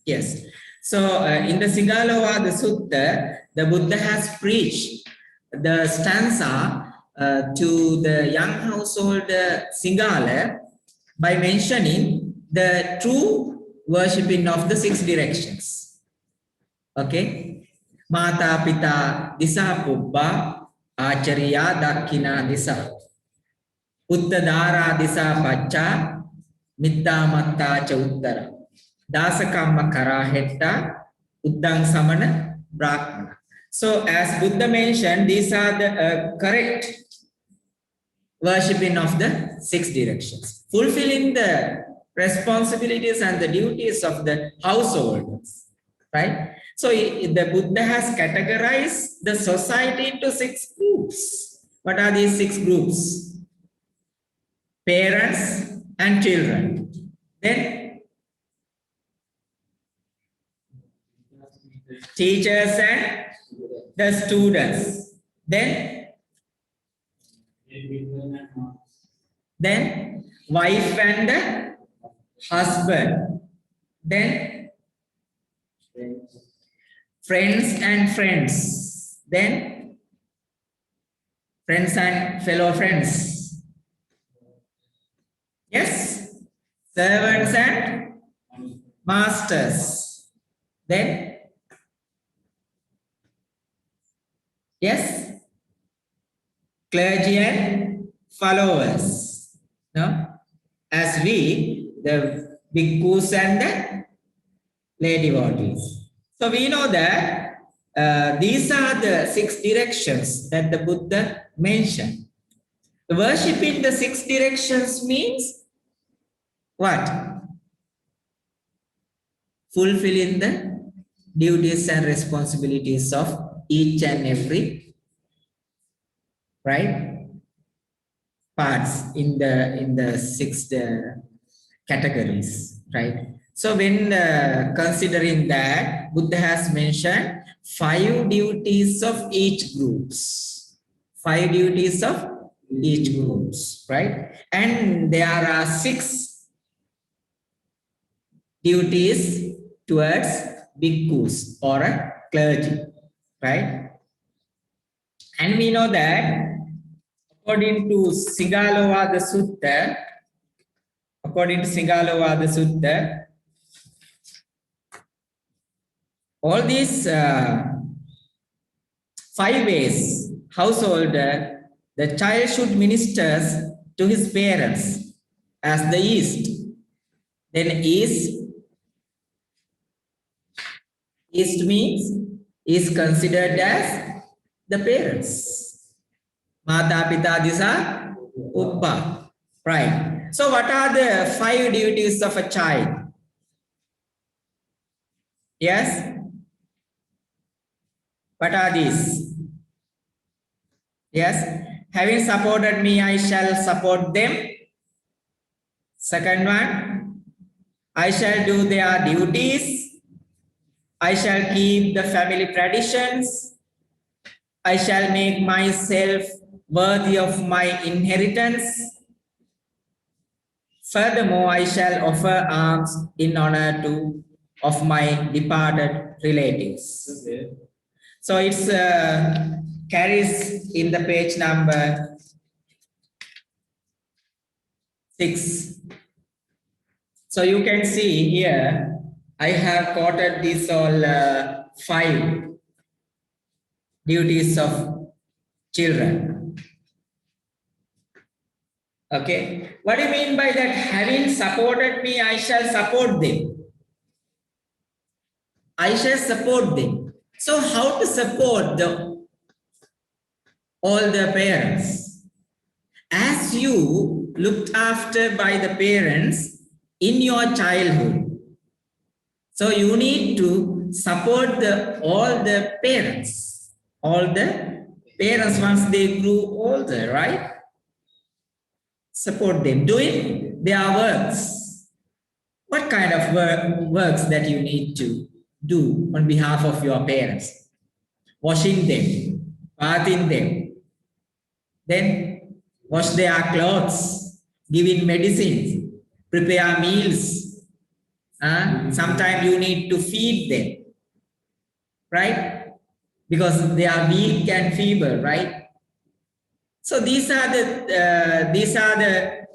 Yes. So in the Singalovada Sutta, the Buddha has preached the stanza to the young householder Singala by mentioning the true worshipping of the six directions. Okay. Mata Pita Disa Pubba Acharya Dakina Disa Uttadara Disa Pacha Mitta Matta Cha Uttara Dasakamma Karahetta Uddang Samana Brahmana. So as Buddha mentioned, these are the correct worshipping of the six directions, fulfilling the responsibilities and the duties of the householders, right? So the Buddha has categorized the society into six groups. What are these six groups? Parents and children. Then teachers and the students. Then wife and the husband. Then friends and friends. Then friends and fellow friends. Yes. Servants and masters. Then yes. Clergy and followers. No? As we, the bhikkhus and the lay devotees. So we know that these are the six directions that the Buddha mentioned. The worship in the six directions means what? Fulfilling the duties and responsibilities of each and every parts in the six categories, right? So when considering that, Buddha has mentioned 5 duties of each groups. 5 duties of each groups, right? And there are 6 duties towards bhikkhus or a clergy, right? And we know that according to Singalovada Sutta, all these 5 ways householder, the child should minister to his parents as the East. Then East means is considered as the parents. Mata Pita Disa Uppa. Right. So what are the 5 duties of a child? Yes? What are these? Yes? Having supported me, I shall support them. Second one, I shall do their duties. I shall keep the family traditions. I shall make myself worthy of my inheritance. Furthermore, I shall offer alms in honor of my departed relatives. Okay. So it's carries in the page number 6. So you can see here, I have quoted these all 5 duties of children. Okay. What do you mean by that? Having supported me, I shall support them. I shall support them. So how to support all the parents? As you looked after by the parents in your childhood. So you need to support all the parents. All the parents once they grew older, right? Support them, doing their works. What kind of works that you need to do on behalf of your parents? Washing them, bathing them, then wash their clothes, giving medicines, prepare meals, Sometimes you need to feed them, right? Because they are weak and feeble, right? So these are the uh, these are the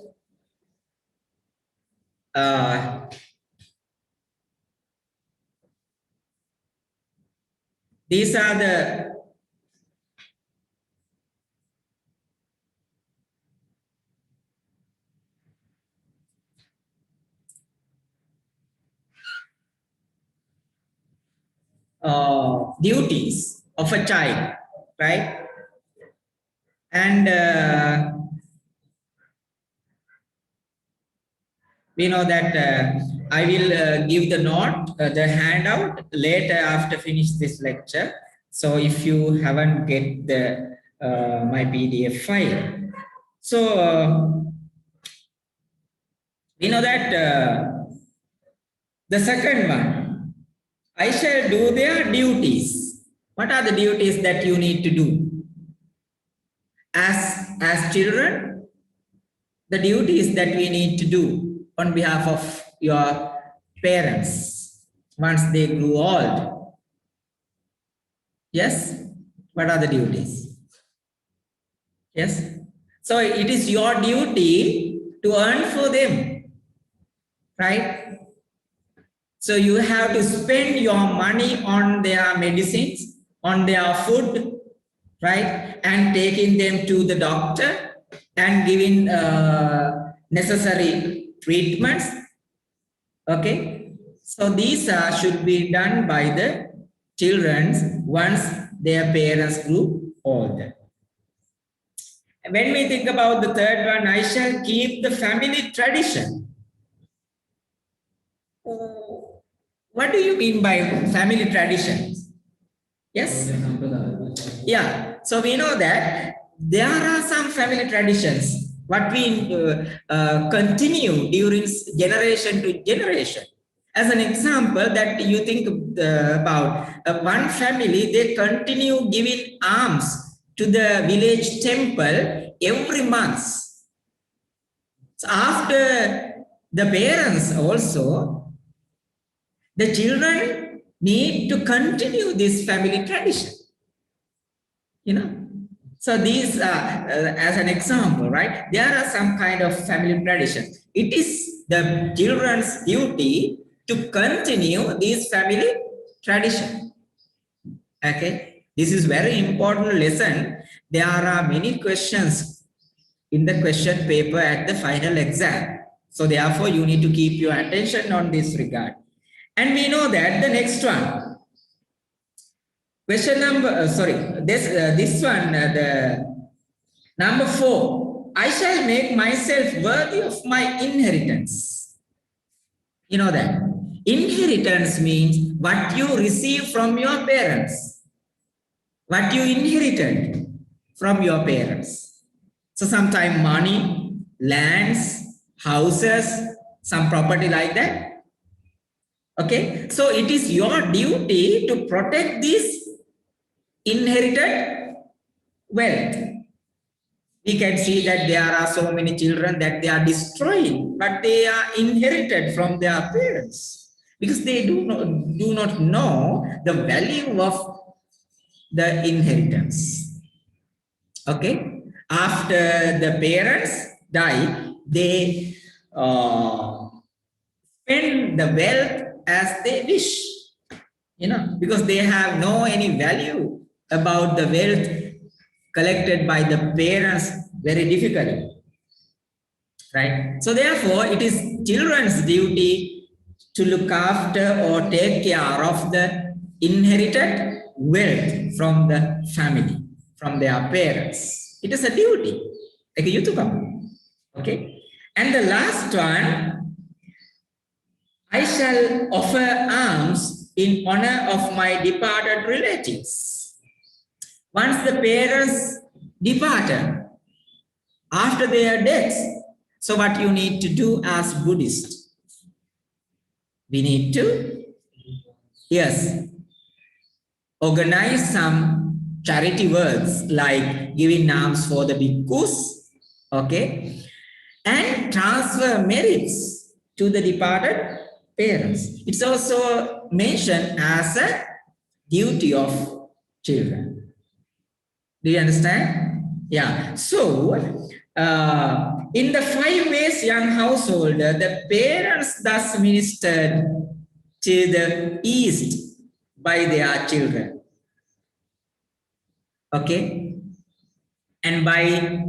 duties of a child, right? And we know that I will give the note, the handout later after finish this lecture. So if you haven't get the my PDF file, so we know that the second one, I shall do their duties. What are the duties that you need to do as children? The duties that we need to do on behalf of your parents once they grew old. Yes? What are the duties? Yes? So it is your duty to earn for them, right? So you have to spend your money on their medicines, on their food, right? And taking them to the doctor and giving necessary treatments. Okay, so these should be done by the children once their parents grew older. When we think about the third one, I shall keep the family tradition. What do you mean by family traditions? Yes? Yeah, so we know that there are some family traditions what we continue during generation to generation. As an example, that you think about one family, they continue giving alms to the village temple every month. So after the parents also, the children need to continue this family tradition. You know, so these as an example, right, there are some kind of family tradition. It is the children's duty to continue this family tradition. Okay, this is very important lesson. There are many questions in the question paper at the final exam, so therefore you need to keep your attention on this regard. And we know that the next one, question number, this one, the number 4, I shall make myself worthy of my inheritance. You know that inheritance means what you receive from your parents, what you inherited from your parents. So sometimes money, lands, houses, some property like that. Okay, so it is your duty to protect this inherited wealth. We can see that there are so many children that they are destroying, but they are inherited from their parents because they do not know the value of the inheritance. Okay, after the parents die, they spend the wealth as they wish, you know, because they have no any value about the wealth collected by the parents very difficult, right? So therefore, it is children's duty to look after or take care of the inherited wealth from the family, from their parents. It is a duty. Okay. And the last one, I shall offer alms in honor of my departed relatives. Once the parents departed, after their deaths, so what you need to do as Buddhist? We need to, yes, organize some charity works like giving alms for the bhikkhus, okay, and transfer merits to the departed parents. It's also mentioned as a duty of children. Do you understand? Yeah. So, in the 5 ways young householder, the parents thus ministered to the east by their children. Okay? And by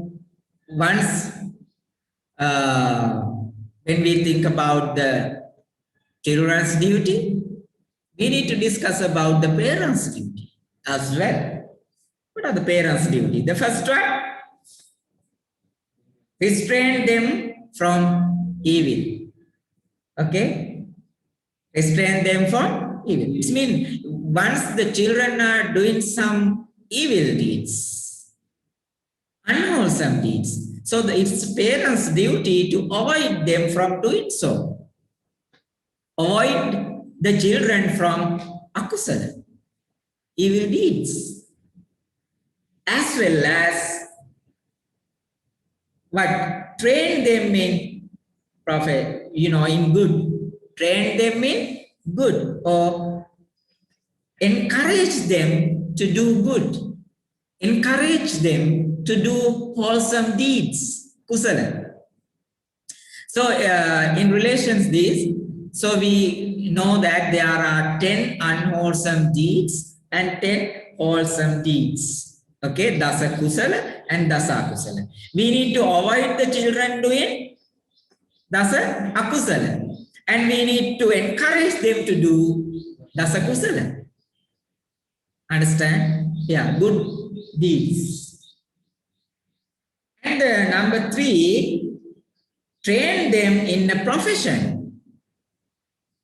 once, when we think about the children's duty, we need to discuss about the parents' duty as well. What are the parents' duty? The first one, restrain them from evil. Okay? Restrain them from evil. It means once the children are doing some evil deeds, unwholesome deeds, so it's parents' duty to avoid them from doing so. Avoid the children from akusala, evil deeds, as well as what? Train them in prophet, in good. Train them in good, or encourage them to do good. Encourage them to do wholesome deeds, kusala. So in relation to this, so we know that there are 10 unwholesome deeds and 10 wholesome deeds. Okay, dasa kusala and dasa akusala. We need to avoid the children doing dasa akusala, and we need to encourage them to do dasa kusala. Understand? Yeah, good deeds. And number 3, train them in a profession.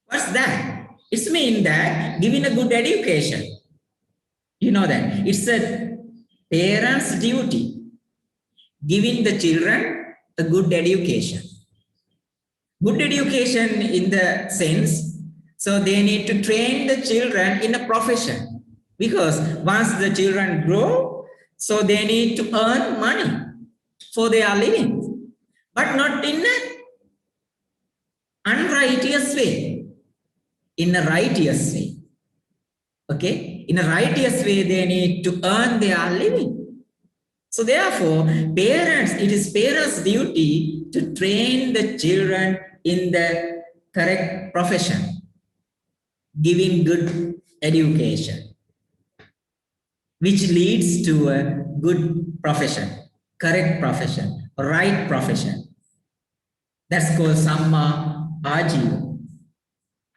What's that? It means that giving a good education. You know that. It's a parent's duty. Giving the children a good education. Good education in the sense, so they need to train the children in a profession. Because once the children grow, so they need to earn money for their living. But not in an unrighteous way. In a righteous way. Okay? In a righteous way, they need to earn their living. So therefore, parents, it is parents' duty to train the children in the correct profession, giving good education, which leads to a good profession, correct profession, right profession. That's called Samma Ajiva.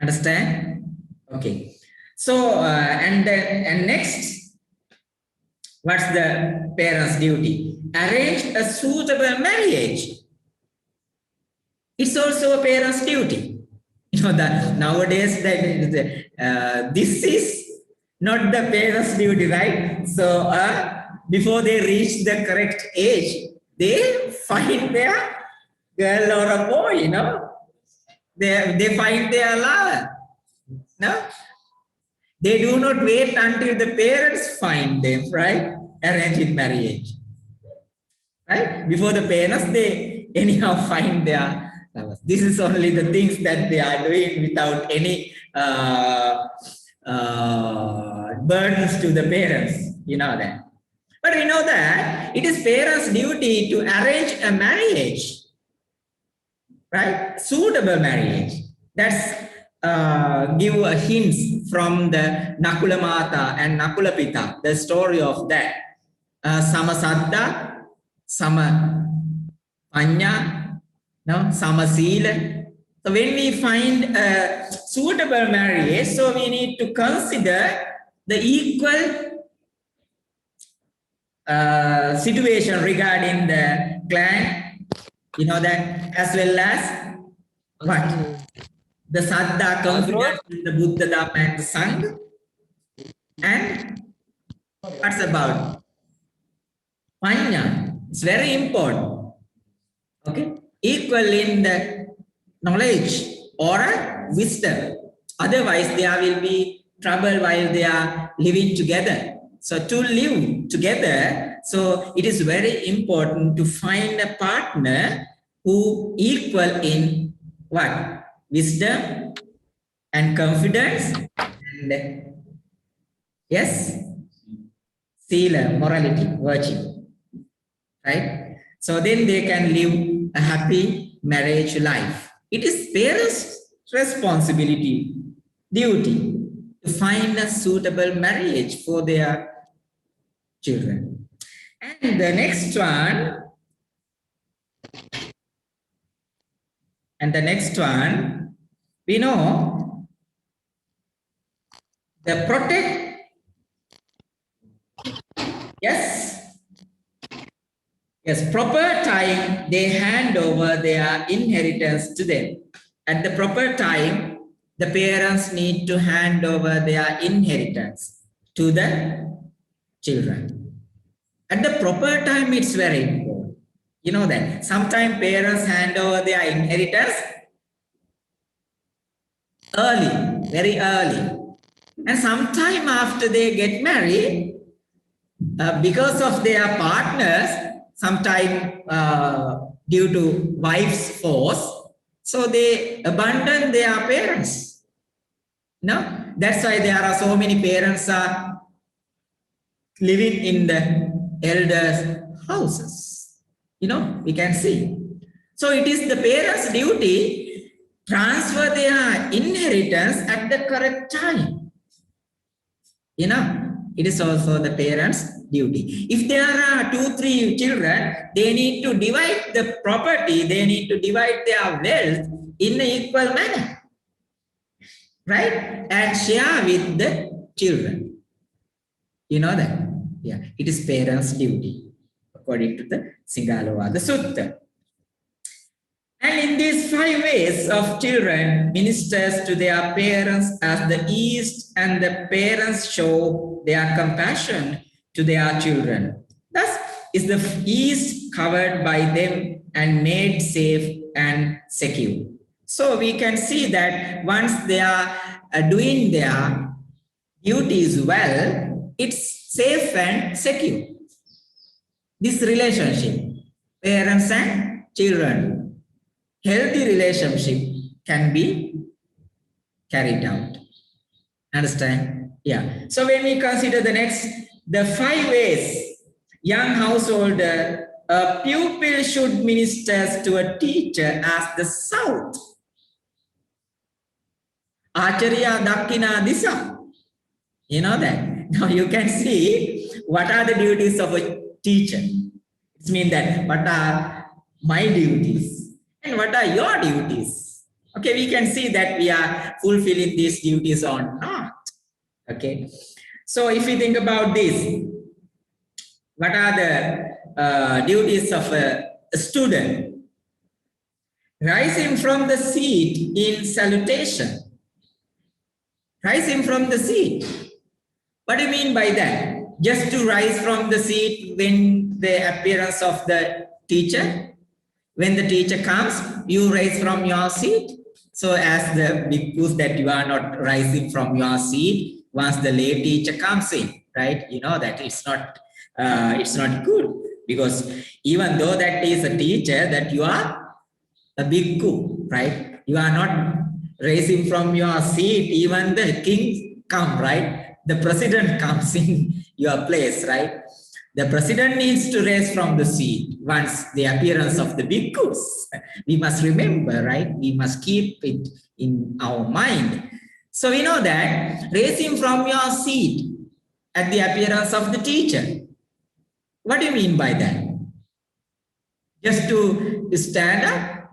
Understand? Okay. So, and next, what's the parents' duty? Arrange a suitable marriage. It's also a parent's duty. You know that nowadays this is not the parents' duty, right? So before they reach the correct age, they find their girl or a boy, They find their lover. No? They do not wait until the parents find them, right? Arranged marriage. Right? Before the parents, they anyhow find their lovers. This is only the things that they are doing without any burdens to the parents. You know that. But we know that it is parents' duty to arrange a marriage. Right? Suitable marriage. That's give a hint from the Nakula Mata and Nakula Pita, the story of that. Sama Saddha, Sama Panya, no? Sama Sila. So when we find a suitable marriage, so we need to consider the equal situation regarding the clan, that, as well as what? The Saddha confidence in the Buddha, Dhamma, and the Sangha. And what's about Panya? It's very important. Okay? Equal in the knowledge or wisdom. Otherwise, there will be trouble while they are living together. So to live together, so it is very important to find a partner who equal in what? Wisdom and confidence and yes, sila, morality, virtue, right? So then they can live a happy marriage life. It is parents' responsibility, duty to find a suitable marriage for their children. And the next one, we know the protect, yes, yes, proper time they hand over their inheritance to them. At the proper time, the parents need to hand over their inheritance to the children. At the proper time, it's very important. You know that sometimes parents hand over their inheritance early, very early. And sometime after they get married, because of their partners, sometime due to wife's force, so they abandon their parents. No, that's why there are so many parents are living in the elders' houses. You know, we can see. So it is the parents' duty transfer their inheritance at the correct time. You know, it is also the parents' duty. If there are 2-3 children, they need to divide the property, they need to divide their wealth in an equal manner, right? And share with the children. You know that? Yeah, it is parents' duty, according to the Singalovada Sutta. And in these 5 ways of children ministers to their parents as the East, and the parents show their compassion to their children. Thus is the East covered by them and made safe and secure. So we can see that once they are doing their duties well, it's safe and secure. This relationship, parents and children, healthy relationship can be carried out. Understand? Yeah. So when we consider the 5 ways young householder, a pupil should minister to a teacher as the south. Ariya, Dakina, Disa. You know that? Now you can see what are the duties of a teacher. It means that what are my duties and what are your duties. Okay, we can see that we are fulfilling these duties or not. Okay, so if we think about this, what are the duties of a student? Rising from the seat in salutation. Rising from the seat. What do you mean by that? Just to rise from the seat when the appearance of the teacher? When the teacher comes, you rise from your seat. So as the bhikkhus that you are not rising from your seat once the lay teacher comes in, right? You know that it's not good, because even though that is a teacher, that you are a bhikkhu, right? You are not raising from your seat. Even the king come, right? The president comes in your place, right? The president needs to raise from the seat once the appearance of the bhikkhus. We must remember, right? We must keep it in our mind. So we know that raising from your seat at the appearance of the teacher. What do you mean by that? Just to stand up?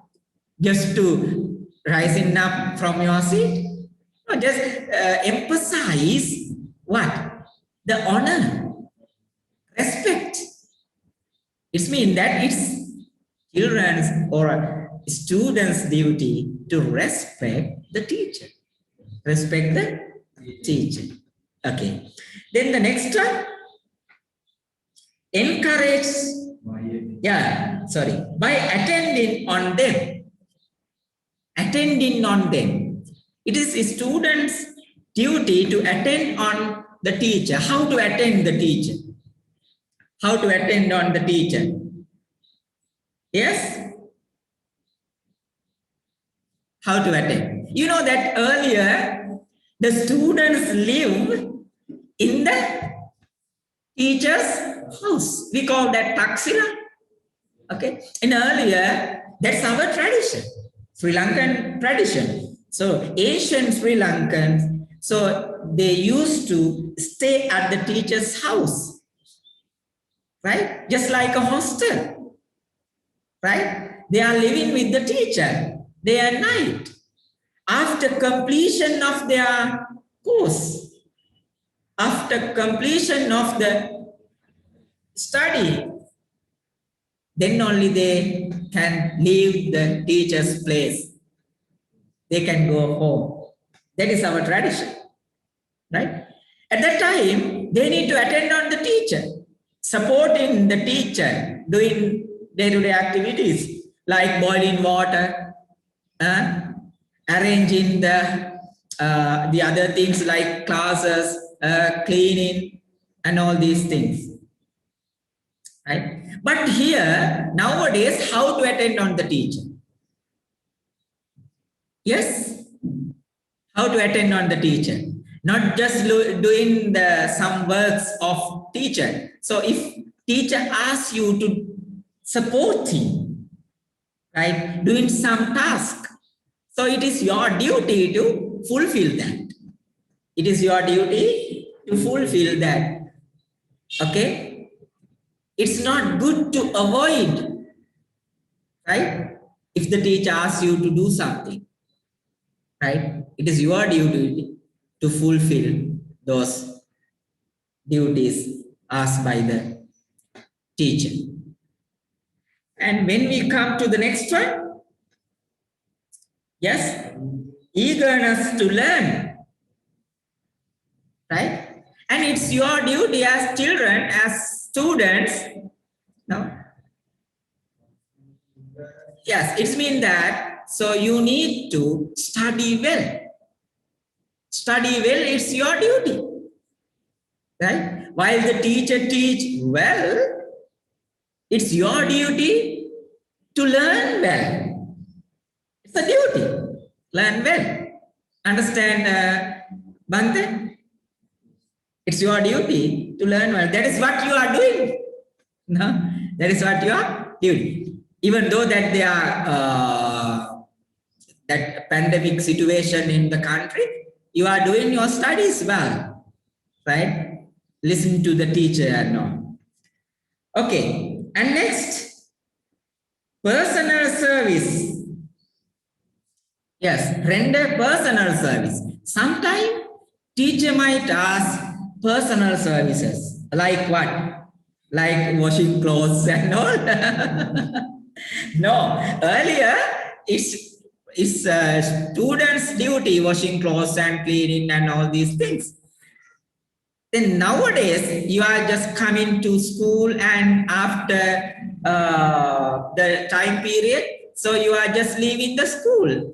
Just to rising up from your seat? No, just emphasize what? The honor, respect. It means that it's children's or students' duty to respect the teacher. Respect the teacher. Okay. Then the next one, encourage, by attending on them. Attending on them. It is a student's duty to attend on the teacher. How to attend the teacher? How to attend on the teacher? Yes? how to attend. You know that earlier, the students live in the teacher's house. We call that taksila. Okay. And earlier, that's our tradition, Sri Lankan tradition. So Asian Sri Lankans, so they used to stay at the teacher's house, right? Just like a hostel, right? They are living with the teacher day and night. After completion of their course, after completion of the study, then only they can leave the teacher's place. They can go home. That is our tradition, right? At that time, they need to attend on the teacher, supporting the teacher, doing day-to-day activities like boiling water, arranging the other things like classes, cleaning, and all these things. Right? But here, nowadays, how to attend on the teacher? Yes? How to attend on the teacher? Not just doing some works of teacher. So if teacher asks you to support him, right, doing some task, so it is your duty to fulfill that. It is your duty to fulfill that. Okay? It's not good to avoid, right? If the teacher asks you to do something, right? It is your duty to fulfill those duties asked by the teacher. And when we come to the next one, yes, eagerness to learn, right? And it's your duty as children, as students, no? Yes, it means that, so you need to study well. Study well, it's your duty, right? While the teacher teach well, it's your duty to learn well. It's a duty. Learn well. Understand, Bante? It's your duty to learn well. That is what you are doing. No? That is what you are doing. Even though that there are that pandemic situation in the country, you are doing your studies well, right? Listen to the teacher and all. Okay, and next, personal service. Yes, render personal service. Sometimes teacher might ask personal services. Like what? Like washing clothes and all? No, earlier it's students' duty washing clothes and cleaning and all these things. Then nowadays you are just coming to school and after the time period, so you are just leaving the school.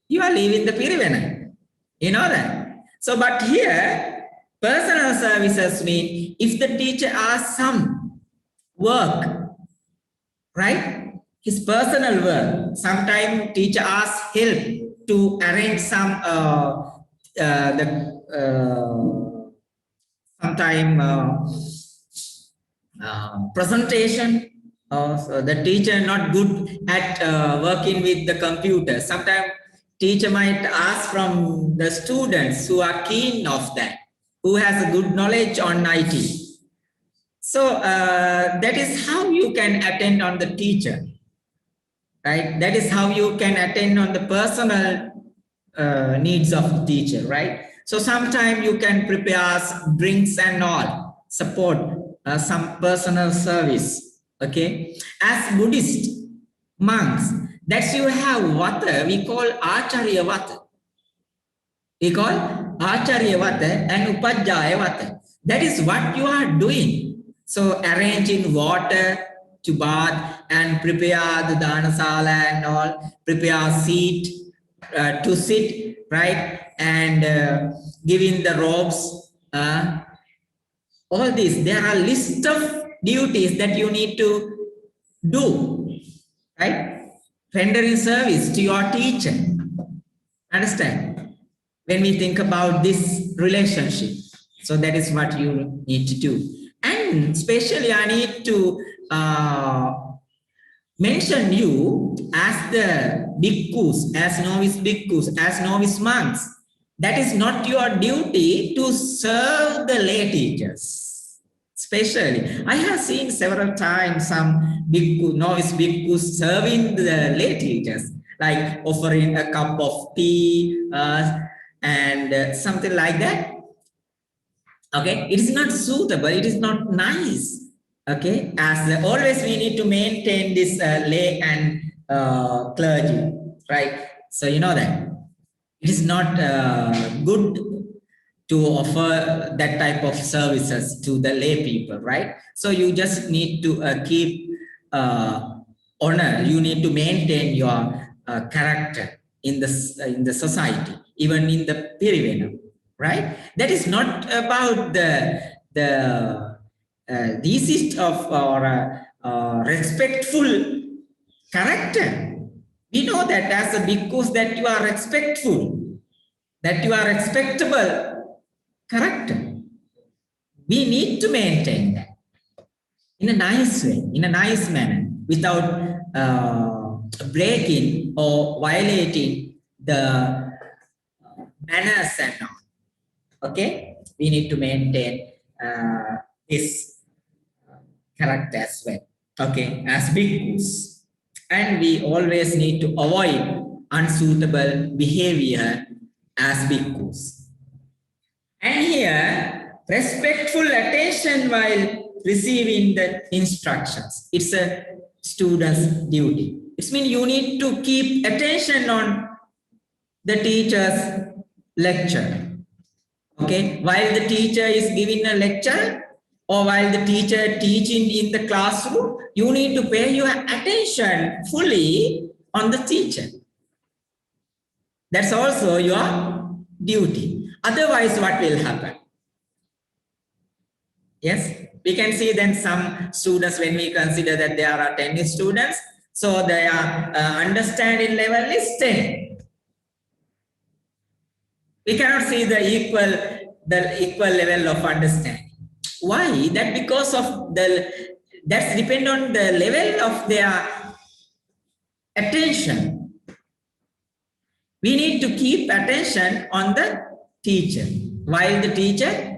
You are leaving the Pirivena. You know that. So, but here, personal services mean if the teacher asks some work, right? His personal work. Sometimes teacher asks help to arrange some presentation. So the teacher not good at working with the computer. Sometimes teacher might ask from the students who are keen of that, who has a good knowledge on IT. So that is how you can attend on the teacher, right? That is how you can attend on the personal needs of the teacher, right? So sometimes you can prepare drinks and all, support some personal service, okay? As Buddhist monks, that you have water, we call Acharya water. We call Acharya water and Upajjaya water. That is what you are doing. So arranging water to bath and prepare the dhanasala and all, prepare seat to sit, right? And giving the robes, all this. There are list of duties that you need to do, right? Rendering service to your teacher. Understand? When we think about this relationship, so that is what you need to do. And especially I need to mention you as the bhikkhus, as novice bhikkhus, as novice monks. That is not your duty to serve the lay teachers. Especially, I have seen several times some bhikkhu, novice bhikkhus serving the lay teachers, like offering a cup of tea and something like that. Okay, it is not suitable, it is not nice. Okay, as always we need to maintain this lay and clergy, right? So you know that it is not good to offer that type of services to the lay people, right? So you just need to keep honor. You need to maintain your character in the society, even in the Pirivenam, right? That is not about the thesis of or respectful character. We know that as a bhikkhus that you are respectful, that you are respectable character. We need to maintain that in a nice way, in a nice manner, without breaking or violating the manners and all. Okay, we need to maintain this character as well. Okay, as bhikkhus. And we always need to avoid unsuitable behavior as bhikkhus. And here, respectful attention while receiving the instructions. It's a student's duty. It means you need to keep attention on the teacher's lecture. Okay, while the teacher is giving a lecture or while the teacher teaching in the classroom, you need to pay your attention fully on the teacher. That's also your duty. Otherwise, what will happen? Yes, we can see then some students, when we consider that there are 10 students, so their understanding level is 10. We cannot see the equal level of understanding. Why? That because of that's depend on the level of their attention. We need to keep attention on the teacher while the teacher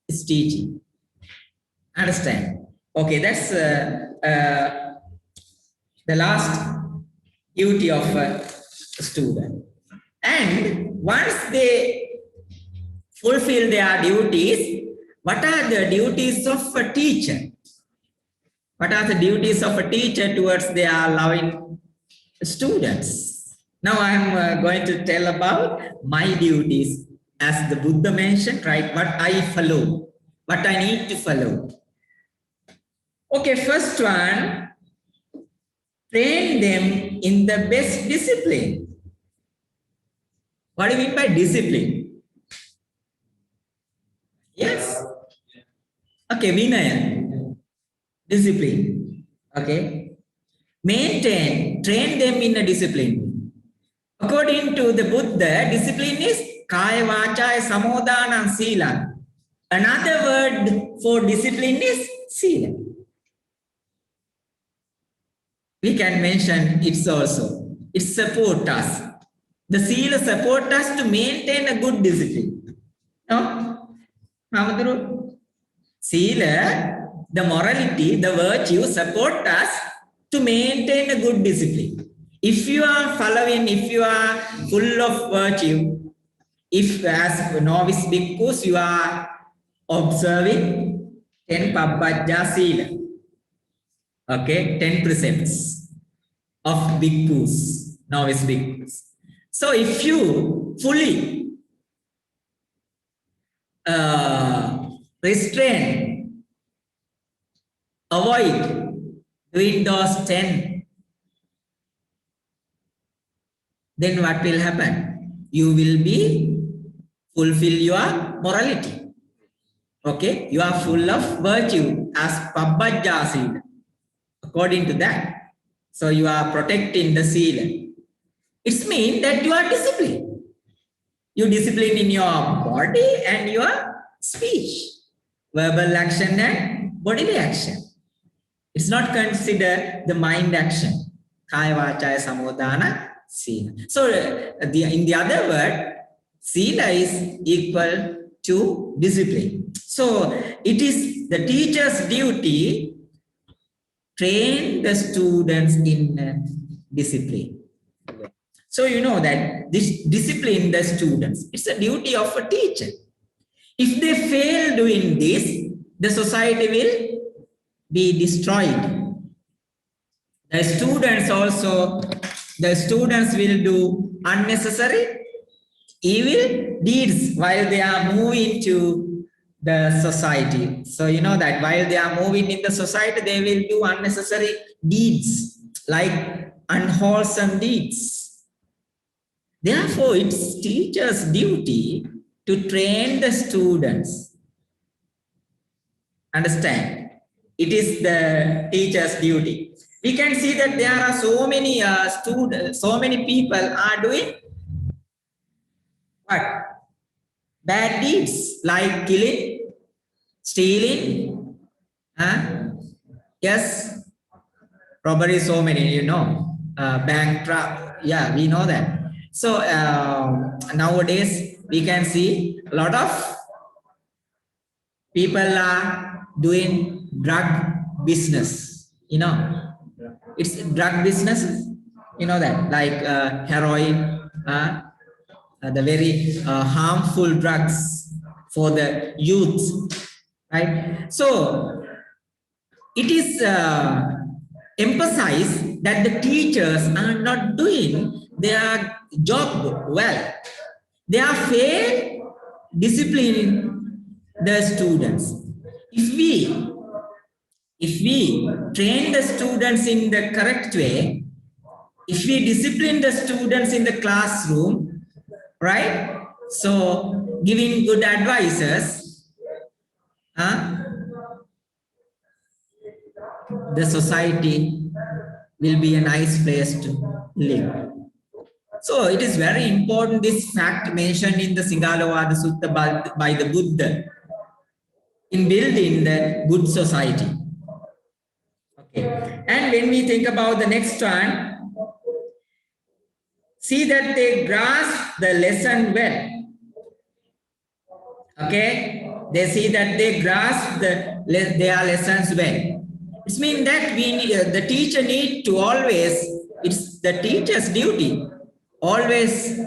is teaching. Understand? Okay, that's the last duty of a student. And once they fulfill their duties, what are the duties of a teacher? What are the duties of a teacher towards their loving students? Now I am going to tell about my duties as the Buddha mentioned, right? What I follow, what I need to follow. Okay, first one, train them in the best discipline. What do you mean by discipline? Yes. Okay, Vinaya. Discipline. Okay. Train them in a discipline. According to the Buddha, discipline is kaya vachaya samodhanam sila. Another word for discipline is sila. We can mention it also. It supports us. The sila supports us to maintain a good discipline. No? Sila, the morality, the virtue support us to maintain a good discipline. If you are following, if you are full of virtue, if as novice bhikkhus you are observing 10 pabbajja sila, okay, 10 precepts of bhikkhus, novice bhikkhus. So if you fully restrain, avoid doing those 10, then what will happen? You will be fulfill your morality. Okay, you are full of virtue as pabbajja sila. According to that, so you are protecting the sila. It means that you are disciplined. You discipline in your body and your speech, verbal action and bodily action. It's not considered the mind action. Kaya vachaya samodana sila. So in the other word, sila is equal to discipline. So it is the teacher's duty train the students in discipline. So you know that this discipline the students, it's a duty of a teacher. If they fail doing this, the society will be destroyed. The students will do unnecessary evil deeds while they are moving to the society. So you know that while they are moving in the society, they will do unnecessary deeds like unwholesome deeds. Therefore, it's teacher's duty to train the students. Understand? It is the teacher's duty. We can see that there are so many students, so many people are doing what? Bad deeds like killing, stealing, yes, robbery, so many, you know, bank trap. Yeah, we know that. So nowadays we can see a lot of people are doing drug business. You know, it's drug business. You know that, like heroin, the very harmful drugs for the youth, right? So it is emphasized that the teachers are not doing their job well. They are fail disciplining the students. If we train the students in the correct way, if we discipline the students in the classroom, right? So giving good advices, the society will be a nice place to live. So it is very important, this fact mentioned in the Singalovada Sutta by the Buddha in building the good society. Okay. And when we think about the next one, see that they grasp the lesson well. Okay. They see that they grasp their lessons well. It means that the teacher need to always, it's the teacher's duty, always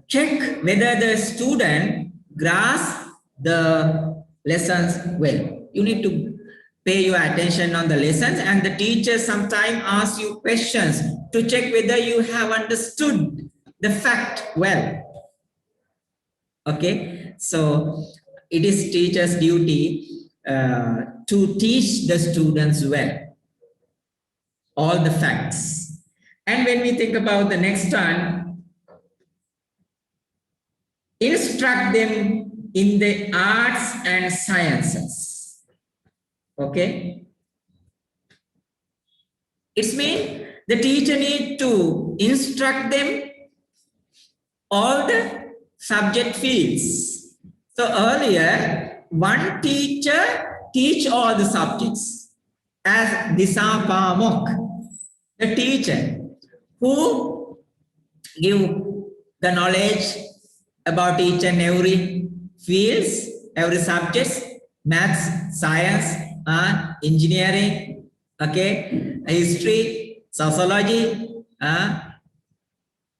check whether the student grasps the lessons well. You need to pay your attention on the lessons, and the teacher sometimes asks you questions to check whether you have understood the fact well. Okay, so it is teacher's duty to teach the students well all the facts. And when we think about the next one, instruct them in the arts and sciences. Okay, it means the teacher need to instruct them all the subject fields. So earlier, one teacher teach all the subjects as Disapamok, the teacher who give the knowledge about each and every fields, every subjects, maths, science, engineering, okay, history, sociology,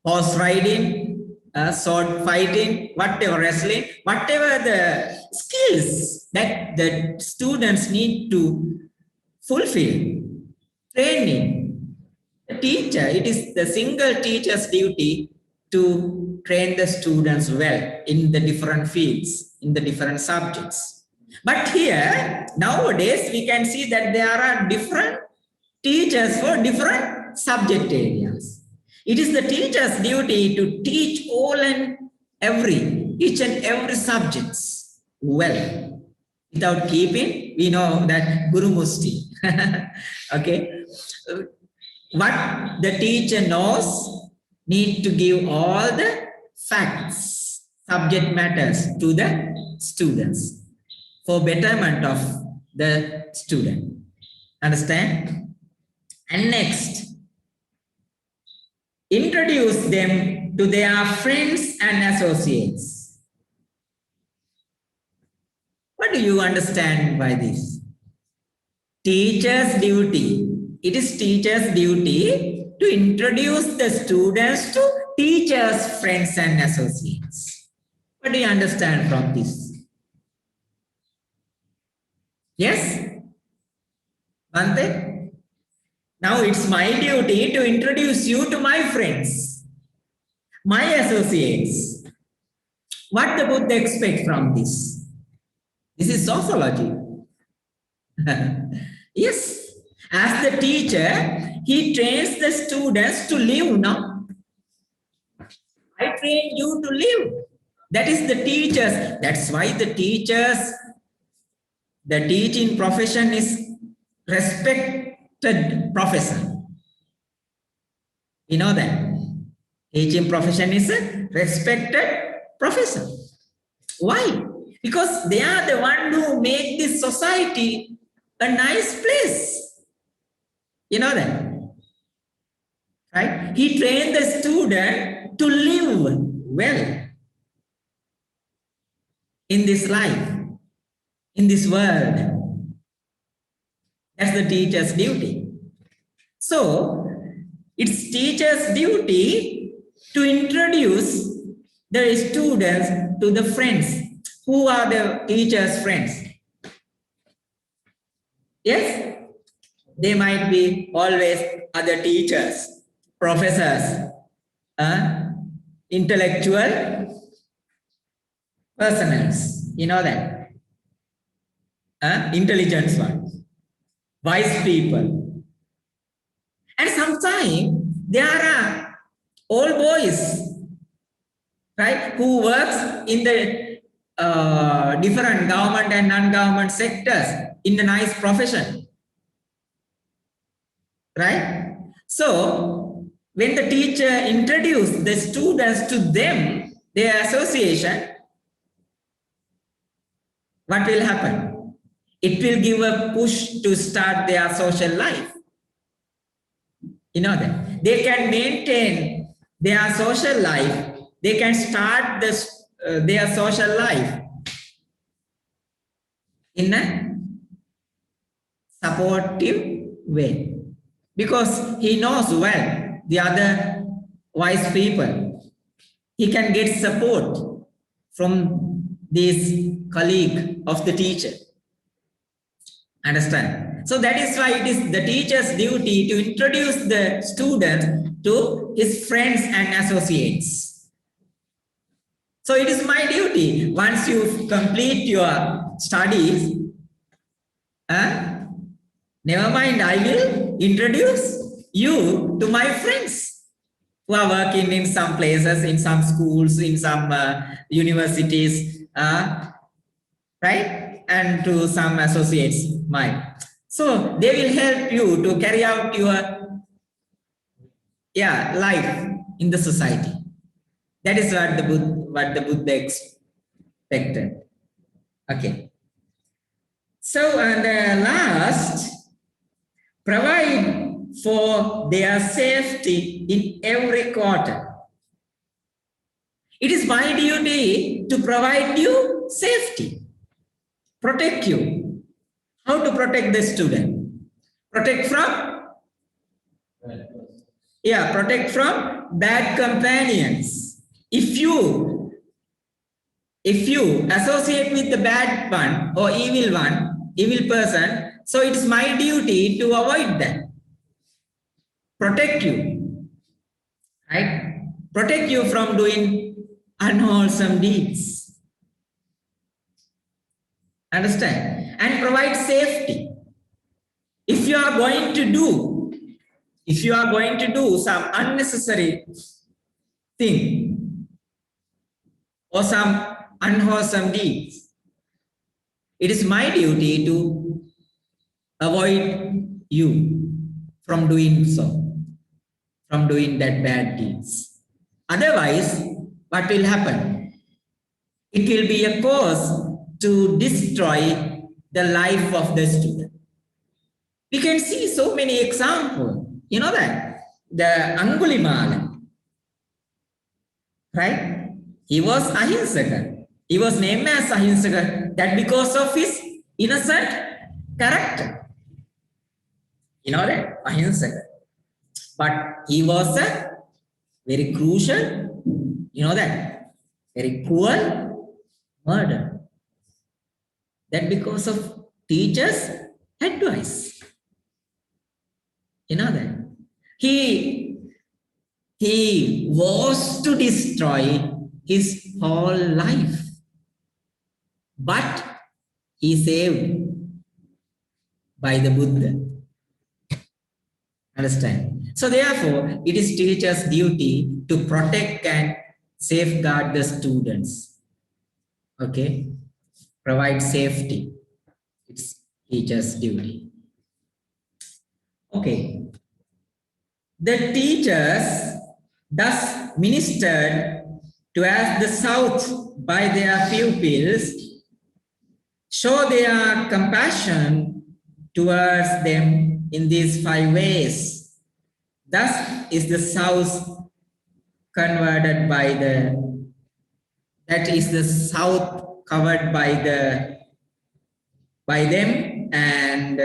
horse riding, sword fighting, whatever, wrestling, whatever the skills that the students need to fulfill. Training, the teacher, it is the single teacher's duty to train the students well in the different fields, in the different subjects. But here, nowadays, we can see that there are different teachers for different subject areas. It is the teacher's duty to teach each and every subjects well. Without keeping, we know that Guru Musti. Okay. what the teacher knows, need to give all the facts, subject matters to the students for betterment of the student. Understand? And next, introduce them to their friends and associates. What do you understand by this? Teacher's duty. It is teacher's duty to introduce the students to teachers, friends, and associates. What do you understand from this? Yes? Bante? Now it's my duty to introduce you to my friends, my associates. What the Buddha expects from this? This is sociology. Yes. As the teacher, he trains the students to live now. I train you to live. That is the teachers. That's why the teachers, the teaching profession is respected profession. You know that? Teaching profession is a respected profession. Why? Because they are the one who make this society a nice place. You know that? Right? He trained the student to live well in this life, in this world. That's the teacher's duty. So, it's teacher's duty to introduce the students to the friends. Who are the teacher's friends? Yes? They might be always other teachers, professors, intellectual personals. You know that? Intelligent ones, wise people. And sometimes there are old boys, right, who works in the different government and non-government sectors in the nice profession. Right? So, when the teacher introduces the students to them, their association, what will happen? It will give a push to start their social life. You know that? They can maintain their social life. They can start this, their social life in a supportive way. Because he knows well the other wise people. He can get support from this colleague of the teacher. Understand? So that is why it is the teacher's duty to introduce the student to his friends and associates. So it is my duty. Once you complete your studies, never mind, I will introduce you to my friends who are working in some places, in some schools, in some universities, right? And to some associates mine. So they will help you to carry out your life in the society. That is what the Buddha expected. Okay. So, and last, provide for their safety in every quarter. It is my duty to provide you safety, protect you. How to protect the student? Protect from? Protect from bad companions. If you associate with the bad one or evil person, so it's my duty to avoid them. Protect you. Right? Protect you from doing unwholesome deeds. Understand? And provide safety. If you are going to do some unnecessary thing or some unwholesome deeds, it is my duty to avoid you from doing so. from doing that bad deeds. Otherwise, what will happen? It will be a cause to destroy the life of the student. We can see so many examples. You know that? The Angulimala, right? He was Ahinsaka. He was named as Ahinsaka. That because of his innocent character. You know that? Ahinsaka. But he was a very crucial, you know that? Very cruel murder. That because of teachers' advice. You know that? He was to destroy his whole life. But he saved by the Buddha. Understand? So therefore, it is teachers' duty to protect and safeguard the students. Okay? Provide safety. It's teachers' duty. Okay. The teachers thus ministered to as the South by their pupils show their compassion towards them in these 5 ways. Thus is the South converted by that is the South covered by them and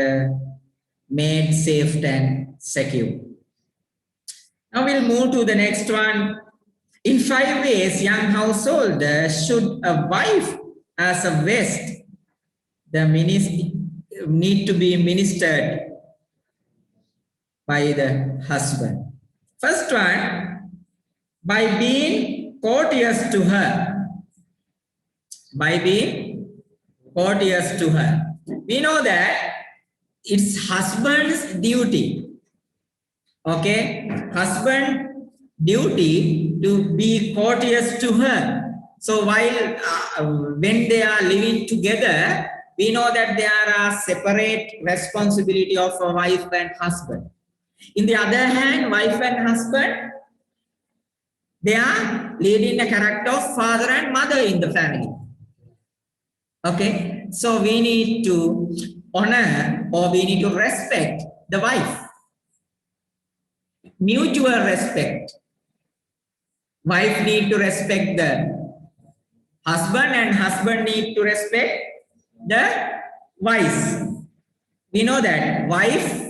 made safe and secure. Now we'll move to the next one. In 5 ways, young householders should a wife as a West, the need to be ministered by the husband. First one, by being courteous to her. By being courteous to her. We know that it's husband's duty. Okay? Husband duty to be courteous to her. So while when they are living together, we know that there are separate responsibility of a wife and husband. In the other hand, wife and husband, they are leading the character of father and mother in the family. Okay, so we need to honor or we need to respect the wife. Mutual respect. Wife need to respect the husband and husband need to respect the wife. We know that wife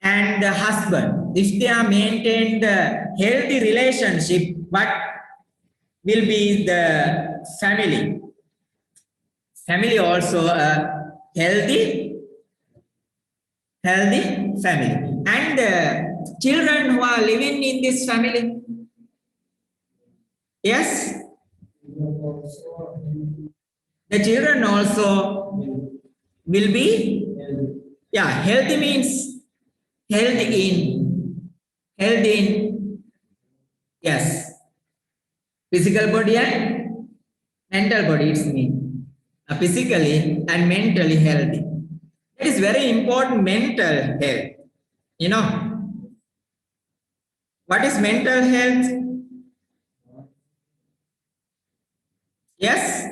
and the husband, if they are maintained the healthy relationship, what will be the family? Family also a healthy family. And children who are living in this family, yes, the children also will be, yeah, healthy means healthy in, yes, physical body and mental body, it's mean. Physically and mentally healthy. It is very important, mental health. You know, what is mental health? Yes?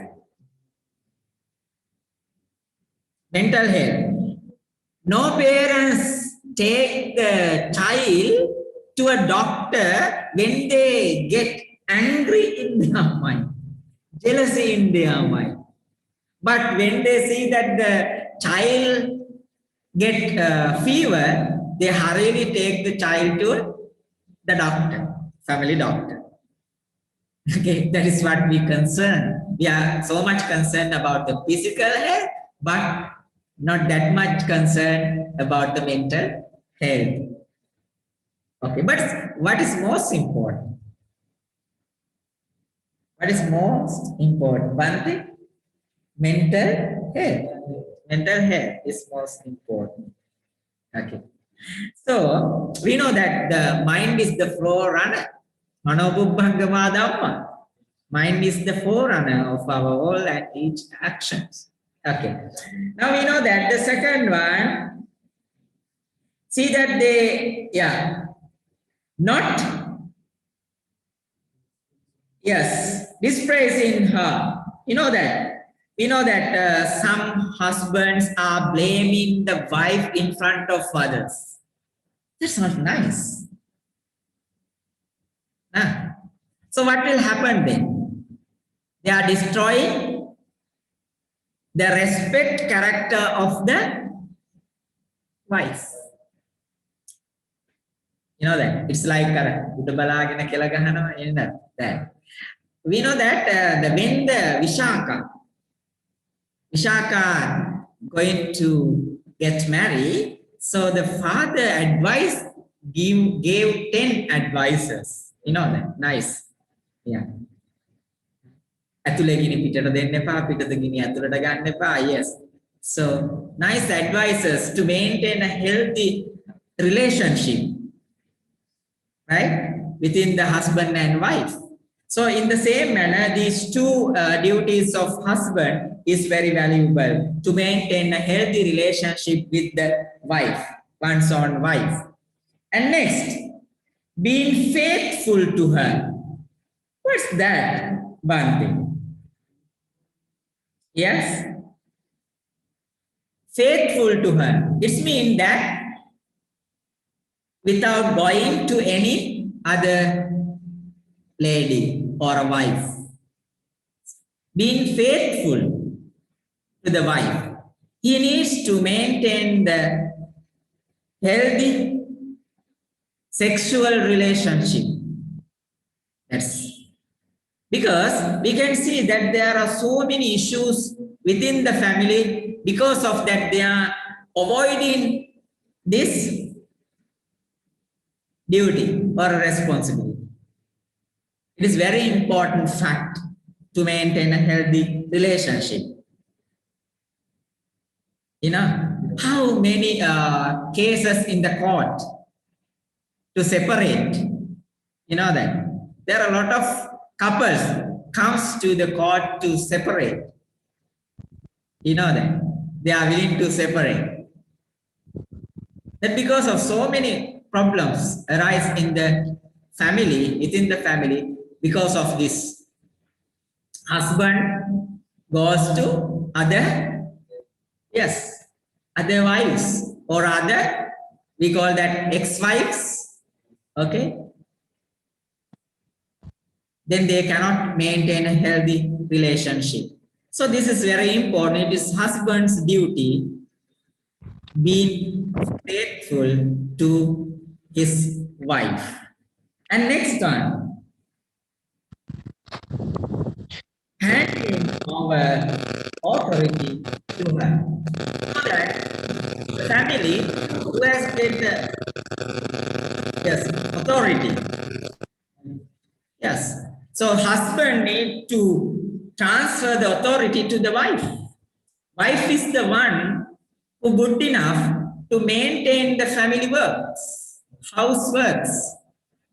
Mental health. No parents take the child to a doctor when they get angry in their mind, jealousy in their mind. But when they see that the child get fever, they hurriedly take the child to the doctor, family doctor. Okay, that is what we concern. We are so much concerned about the physical health, but not that much concerned about the mental health. Okay, but what is most important? What is most important? One thing, mental health. Mental health is most important. Okay. So we know that the mind is the forerunner. Manobubbhangama Dhamma. Mind is the forerunner of our all and each actions. Okay. Now we know that the second one, see that not, yes, dispraising her. You know that. We know that some husbands are blaming the wife in front of others. That's not nice. Nah. So what will happen then? They are destroying the respect character of the wife. You know that it's like that. We know that when the Vishaka going to get married, so the father gave 10 advices. You know that, nice. Yeah. ඇතුලේ ගිනි පිටට දෙන්න එපා පිටත ගිනි ඇතුලට ගන්න එපා. Yes. So nice advices to maintain a healthy relationship, right, within the husband and wife. So in the same manner, these two duties of husband is very valuable to maintain a healthy relationship with the wife, one's own wife. And next, being faithful to her. What's that, Bhante? Yes, faithful to her. It means that without going to any other lady or a wife, being faithful to the wife, he needs to maintain the healthy sexual relationship. That's because we can see that there are so many issues within the family. Because of that, they are avoiding this duty or responsibility. It is very important fact to maintain a healthy relationship. You know, how many cases in the court to separate? You know that there are a lot of couples comes to the court to separate. You know that they are willing to separate. That because of so many problems arise in the family, within the family, because of this. Husband goes to other, yes, other wives or other, we call that ex-wives, okay? Then they cannot maintain a healthy relationship. So this is very important. It is husband's duty being faithful to his wife. And next one, handing over authority to her. So that the family who has get yes, authority. Yes. So husband need to transfer the authority to the wife. Wife is the one who good enough to maintain the family works, house works.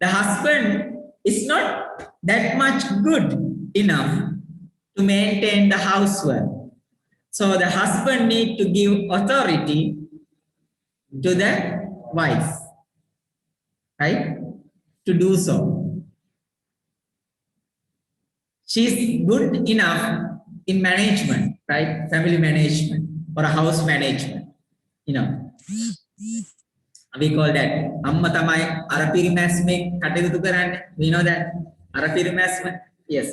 The husband is not that much good enough to maintain the housework. So the husband need to give authority to the wife, right? To do so. She's good enough in management, right? Family management or a house management, you know. We call that amma tamai ara pirimasme katayutu karanne. We know that ara pirimasme. Yes,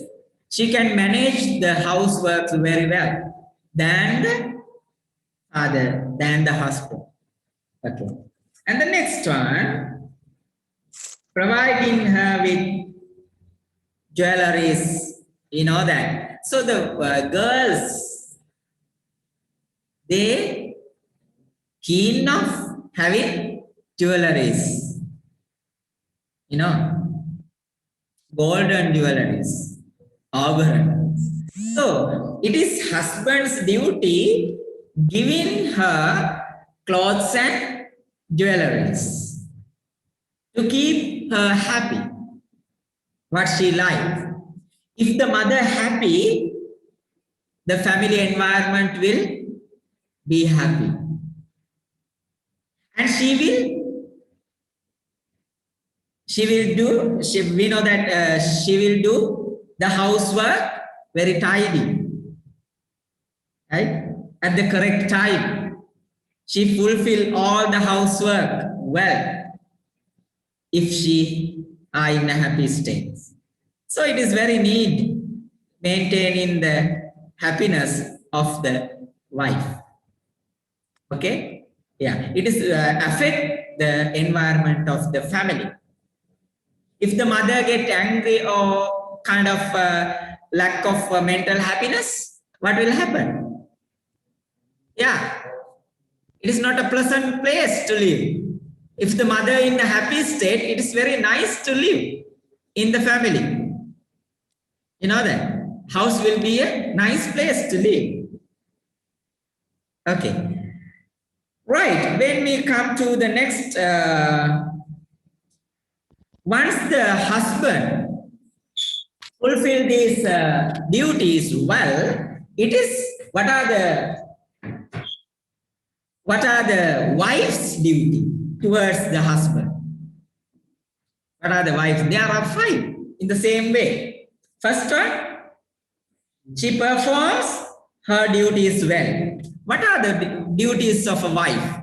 she can manage the housework very well than the father, than the husband. Okay, and the next one, providing her with jewelries. You know that. So the girls, they keen of having jewelries, you know, golden jewelries, abharan. So it is husband's duty giving her clothes and jewelries to keep her happy, what she likes. If the mother happy, the family environment will be happy. And we know that she will do the housework very tidy, right? At the correct time. She fulfill all the housework well if she are in a happy state. So it is very need maintaining the happiness of the wife. Okay? Yeah, it is affect the environment of the family. If the mother get angry or kind of lack of mental happiness, what will happen? Yeah, it is not a pleasant place to live. If the mother in a happy state, it is very nice to live in the family. You know that house will be a nice place to live. Okay. Right. When we come to the next, once the husband fulfill these duties well, it is what are the wife's duty towards the husband? What are the wives? There are 5 in the same way. First one, she performs her duties well. What are the duties of a wife?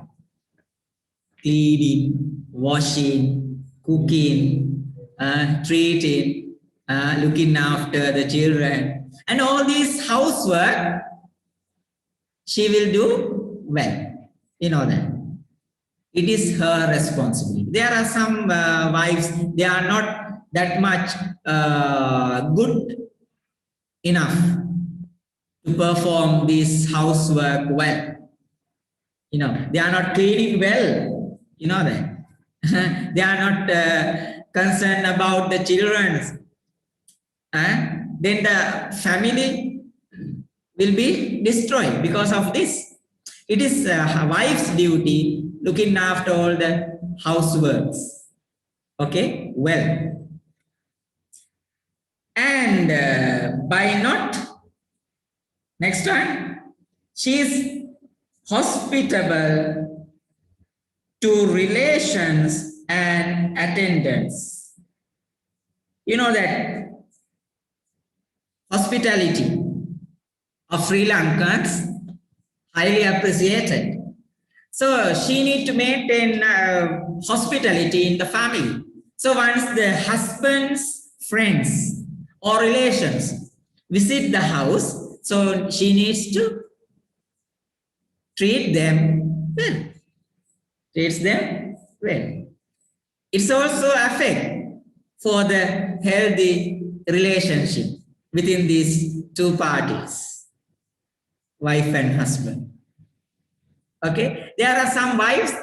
Cleaning, washing, cooking, treating, looking after the children, and all these housework she will do well. You know that. It is her responsibility. There are some wives, they are not that much good enough to perform this housework well. You know, they are not cleaning well. You know that. They are not concerned about the children. Then the family will be destroyed because of this. It is a wife's duty looking after all the houseworks. Okay, well. And by not, next one, she is hospitable to relations and attendants. You know that hospitality of Sri Lankans highly appreciated. So she need to maintain hospitality in the family. So once the husband's friends or relations visit the house, so she needs to treat them well. Treats them well. It's also affect for the healthy relationship within these 2 parties, wife and husband. Okay, there are some wives,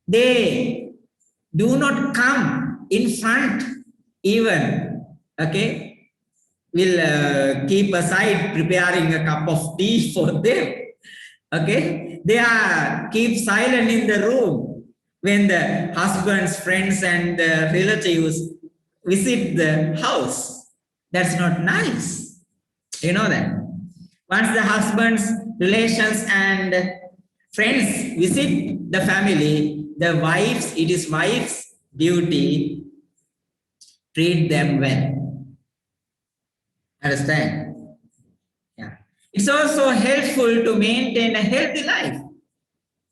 they do not come in front even. Okay, will keep aside preparing a cup of tea for them. Okay, they are keep silent in the room when the husband's friends and relatives visit the house. That's not nice. You know that. Once the husband's relations and friends visit the family, it is wife's duty treat them well. Understand? Yeah. It's also helpful to maintain a healthy life.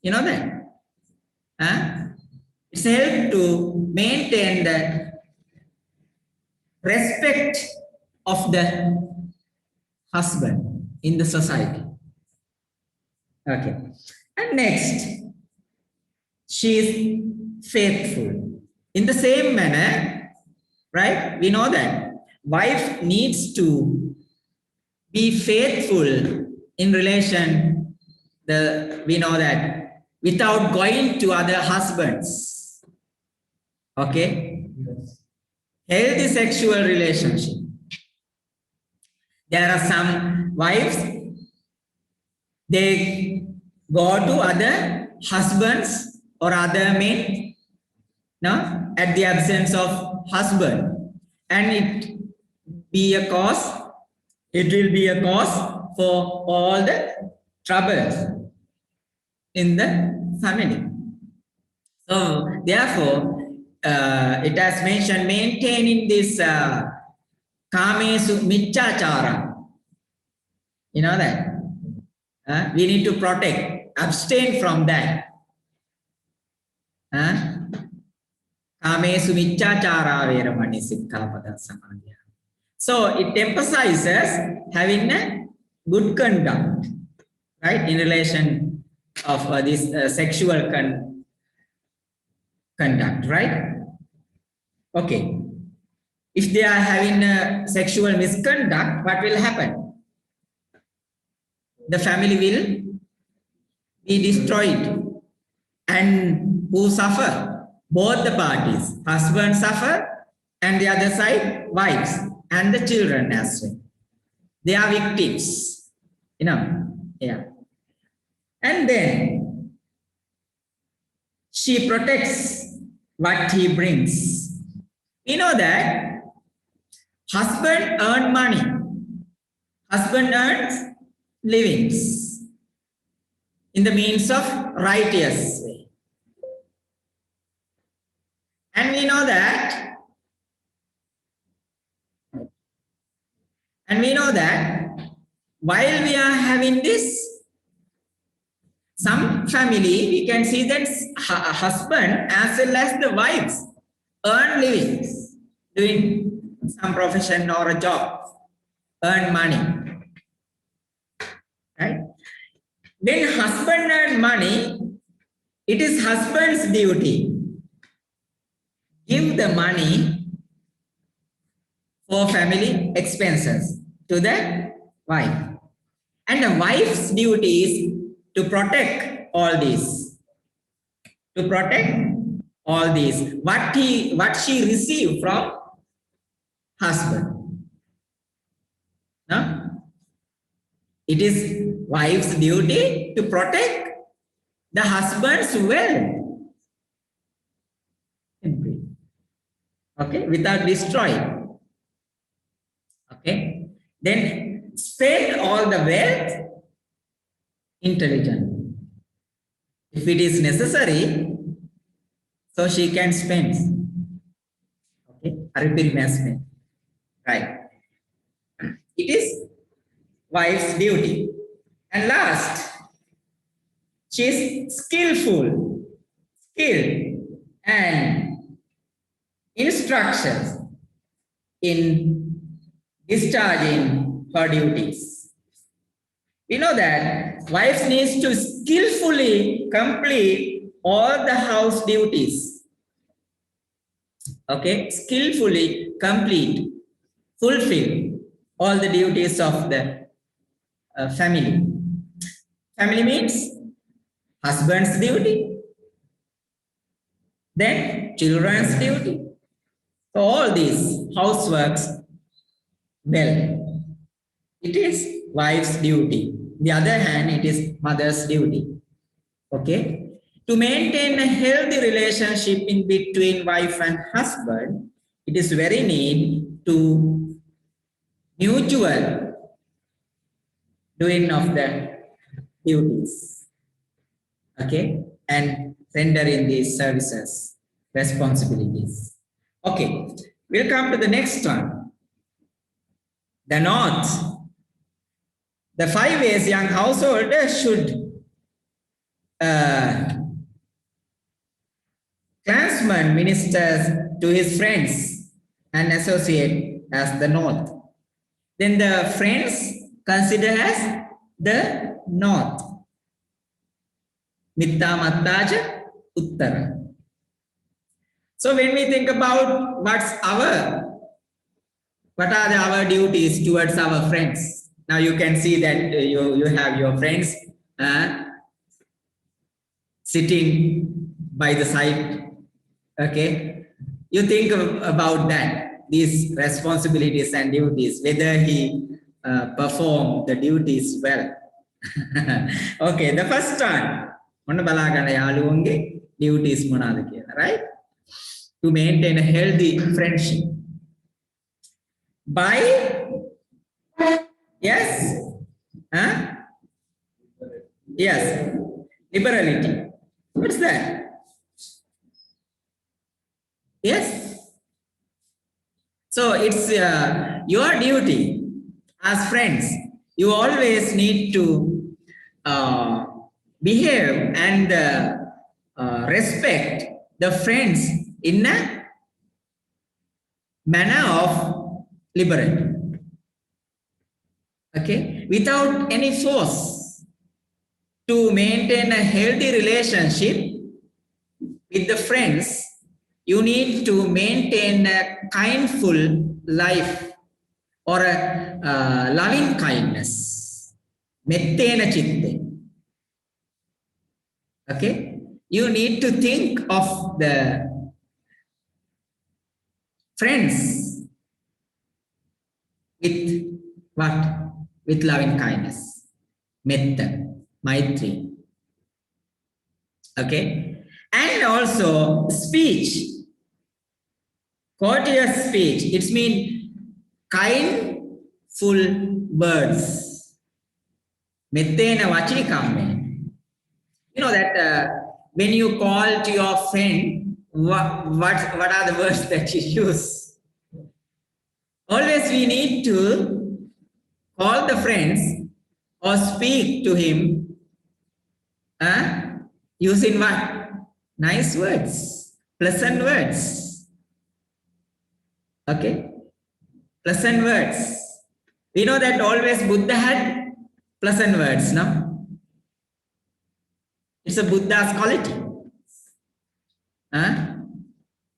You know that? Huh? It's helpful to maintain the respect of the husband in the society. Okay. And next, she is faithful. In the same manner, right? We know that wife needs to be faithful in relation, we know that, without going to other husbands. Okay? Yes. Healthy sexual relationship. There are some wives, they go to other husbands or other men, no, at the absence of husband, and it will be a cause for all the troubles in the family. So therefore, it has mentioned maintaining this kamesu michachara. You know that? We need to protect, abstain from that. Kamesu michachara veramani sikkhapada samadhya. So it emphasizes having a good conduct, right, in relation of this sexual conduct, right? Okay. If they are having a sexual misconduct, what will happen? The family will be destroyed. And who suffer? Both the parties. Husband suffer, and the other side, wives, and the children as well. They are victims. You know, yeah. And then she protects what he brings. We know that husband earns money. Husband earns livings in the means of righteous way. And we know that while we are having this, some family, we can see that husband as well as the wives earn livings, doing some profession or a job, earn money. Right? When husband earn money, it is husband's duty. Give the money for family expenses to the wife. And the wife's duty is to protect all these. To protect all these. What she received from husband. No? It is wife's duty to protect the husband's wealth. Okay, without destroying. Okay, then spend all the wealth intelligently. If it is necessary, so she can spend. Okay, investment. Right. It is wife's duty. And last, she is skilled and instructions in discharging her duties. We know that wife needs to skillfully complete all the house duties. Okay, skillfully complete, fulfill all the duties of the family. Family means husband's duty, then children's duty. So all these houseworks, well, it is wife's duty. The other hand, it is mother's duty. Okay? To maintain a healthy relationship in between wife and husband, it is very need to mutual doing of the duties. Okay? And rendering these services, responsibilities. Okay, we'll come to the next one. The north. The 5 ways young householder should clansman ministers to his friends and associate as the north. Then the friends consider as the north. Mitta mattaja uttara. So when we think about what are our duties towards our friends? Now you can see that you have your friends sitting by the side. Okay, you think about that, these responsibilities and duties, whether he perform the duties well. Okay, the first one, duties right? To maintain a healthy friendship by yes liberality. What's that? Yes. So it's your duty as friends. You always need to uh, behave and respect the friends in a manner of liberty. Okay, without any force, to maintain a healthy relationship with the friends, you need to maintain a kindful life or a loving kindness. Mettena chitte. Okay? You need to think of the friends with what? With loving kindness. Metta, Maitri. Okay? And also speech. Courteous speech. It means kindful words. Mettena vachikamme. You know that when you call to your friend, what are the words that you use? Always we need to call the friends or speak to him using what? Nice words, pleasant words. Okay? Pleasant words. We know that always Buddha had pleasant words, no? It's a Buddha's quality.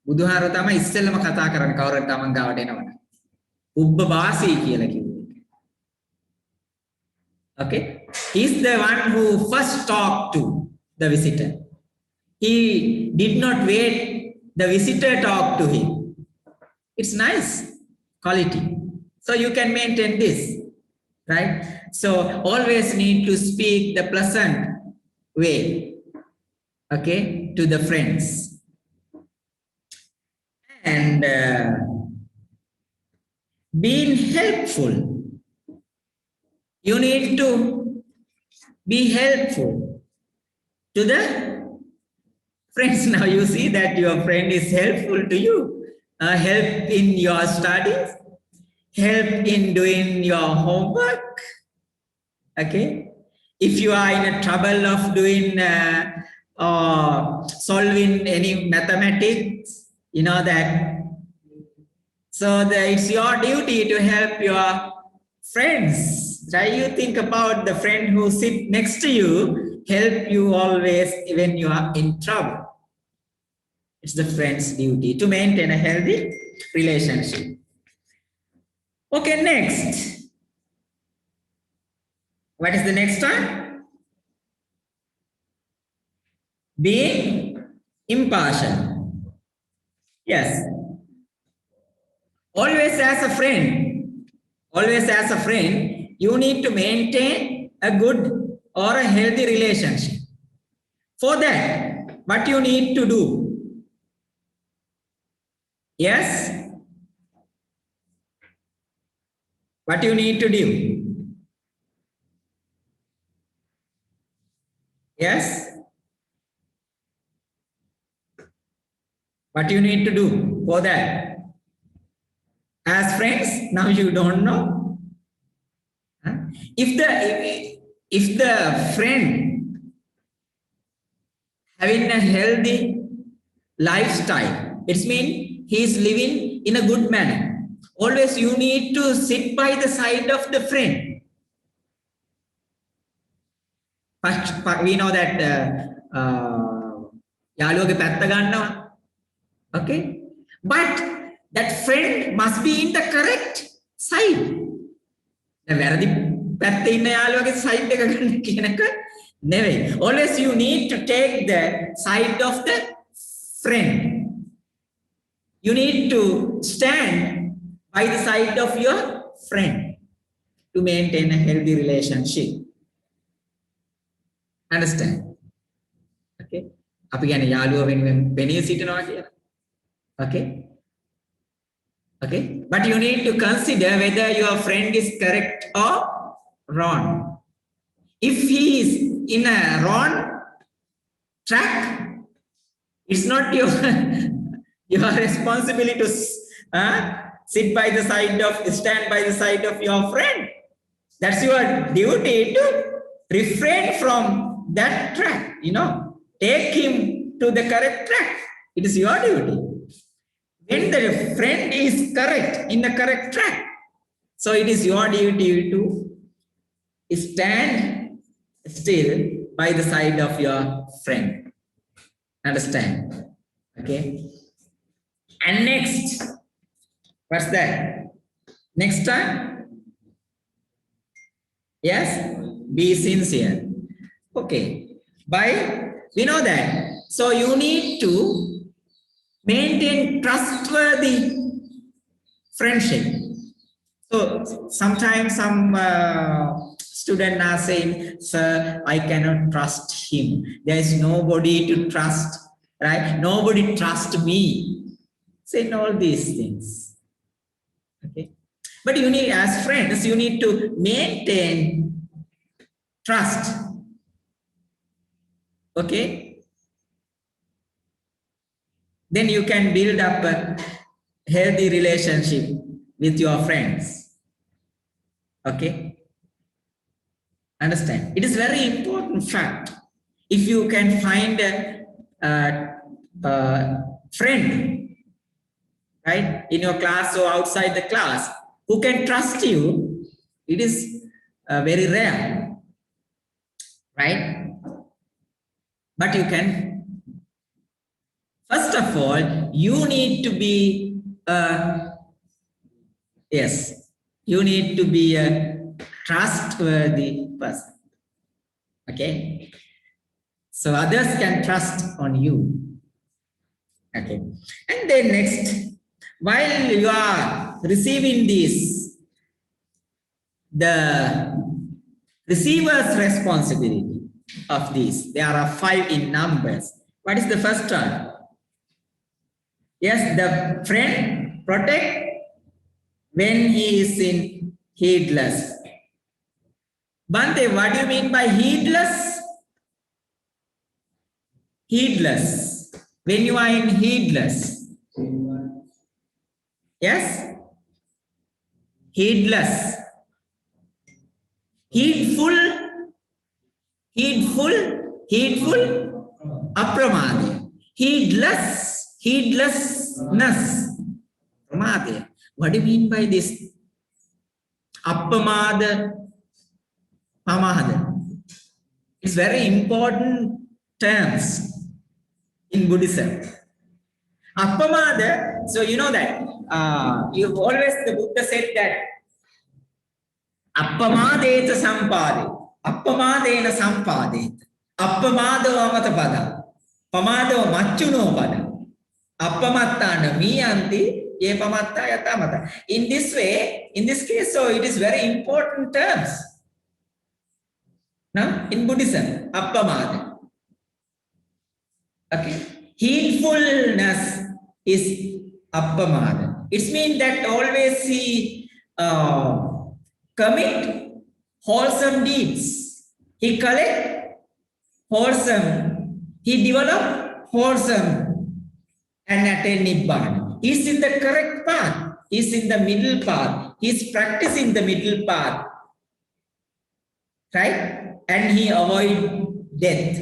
බුදුහාරෝ තමයි ඉස්සෙල්ලම කතා කරන්නේ කවුරුත් තමන් ගාවට එනවනේ. උබ්බ වාසී කියලා කිව්වේ. Okay? He's the one who first talked to the visitor. He did not wait the visitor talk to him. It's nice quality. So you can maintain this, right? So always need to speak the pleasant way, okay, to the friends. And being helpful. You need to be helpful to the friends. Now you see that your friend is helpful to you. Help in your studies, help in doing your homework. Okay? If you are in a trouble of doing solving any mathematics, you know that. So it's your duty to help your friends. Try you think about the friend who sit next to you, help you always when you are in trouble. It's the friend's duty to maintain a healthy relationship. Okay, next. What is the next one? Being impartial. Yes. Always as a friend, you need to maintain a good or a healthy relationship. For that, what you need to do? Yes? What you need to do? Yes? What you need to do for that? As friends, now you don't know. If the friend having a healthy lifestyle, it means he is living in a good manner. Always you need to sit by the side of the friend. We know that යාළුවගේ පැත්ත ගන්නවා. Okay? But that friend must be in the correct side. වැරදි පැත්තේ ඉන්න යාළුවගේ side එක ගන්න කියන එක නෙවෙයි. Always you need to take the side of the friend. You need to stand by the side of your friend to maintain a healthy relationship. Understand? Okay? අපි කියන්නේ යාළුවා වෙනුවෙන් පෙනී සිටිනවා කියලා. Okay? Okay? But you need to consider whether your friend is correct or wrong. If he is in a wrong track, it's not your Your responsibility to stand by the side of your friend. That's your duty to refrain from that track, take him to the correct track. It is your duty. When the friend is correct, in the correct track, so it is your duty to stand still by the side of your friend. Understand? Okay. And next, what's that? Next time? Yes? Be sincere. Okay. We know that. So you need to maintain trustworthy friendship. So sometimes some students are saying, sir, I cannot trust him. There is nobody to trust, right? Nobody trusts me. Saying all these things. Okay. But you need, as friends, you need to maintain trust. Okay. Then you can build up a healthy relationship with your friends. Okay. Understand? It is very important fact. If you can find a friend, right, in your class or outside the class, who can trust you, it is very rare, right? But you can, first of all, you need to be, you need to be a trustworthy person. Okay? So others can trust on you. Okay. And then next, while you are receiving this, the receiver's responsibility of these, there are 5 in numbers. What is the first one? Yes, the friend protect when he is in heedless. Bante, what do you mean by heedless? Heedless. When you are in heedless. Yes? Heedless. Heedful, apramadi. Heedlessness. Pramadi. What do you mean by this? Appamada, pamada. It's very important terms in Buddhism. Appamada, so you know that you've always, the Buddha said that appamadeta sampade, appamadena sampade, appamado amata pada, pamado machuno pada, appamattana miyanti ye pamatta yatamata. In this way, in this case, so it is very important terms. Now, in Buddhism, appamada. Okay. Heedfulness is appamada. It means that always he commit wholesome deeds. He collect wholesome. He develop wholesome and attain Nibbana. He is in the correct path. He is in the middle path. He is practicing the middle path. Right? And he avoid death.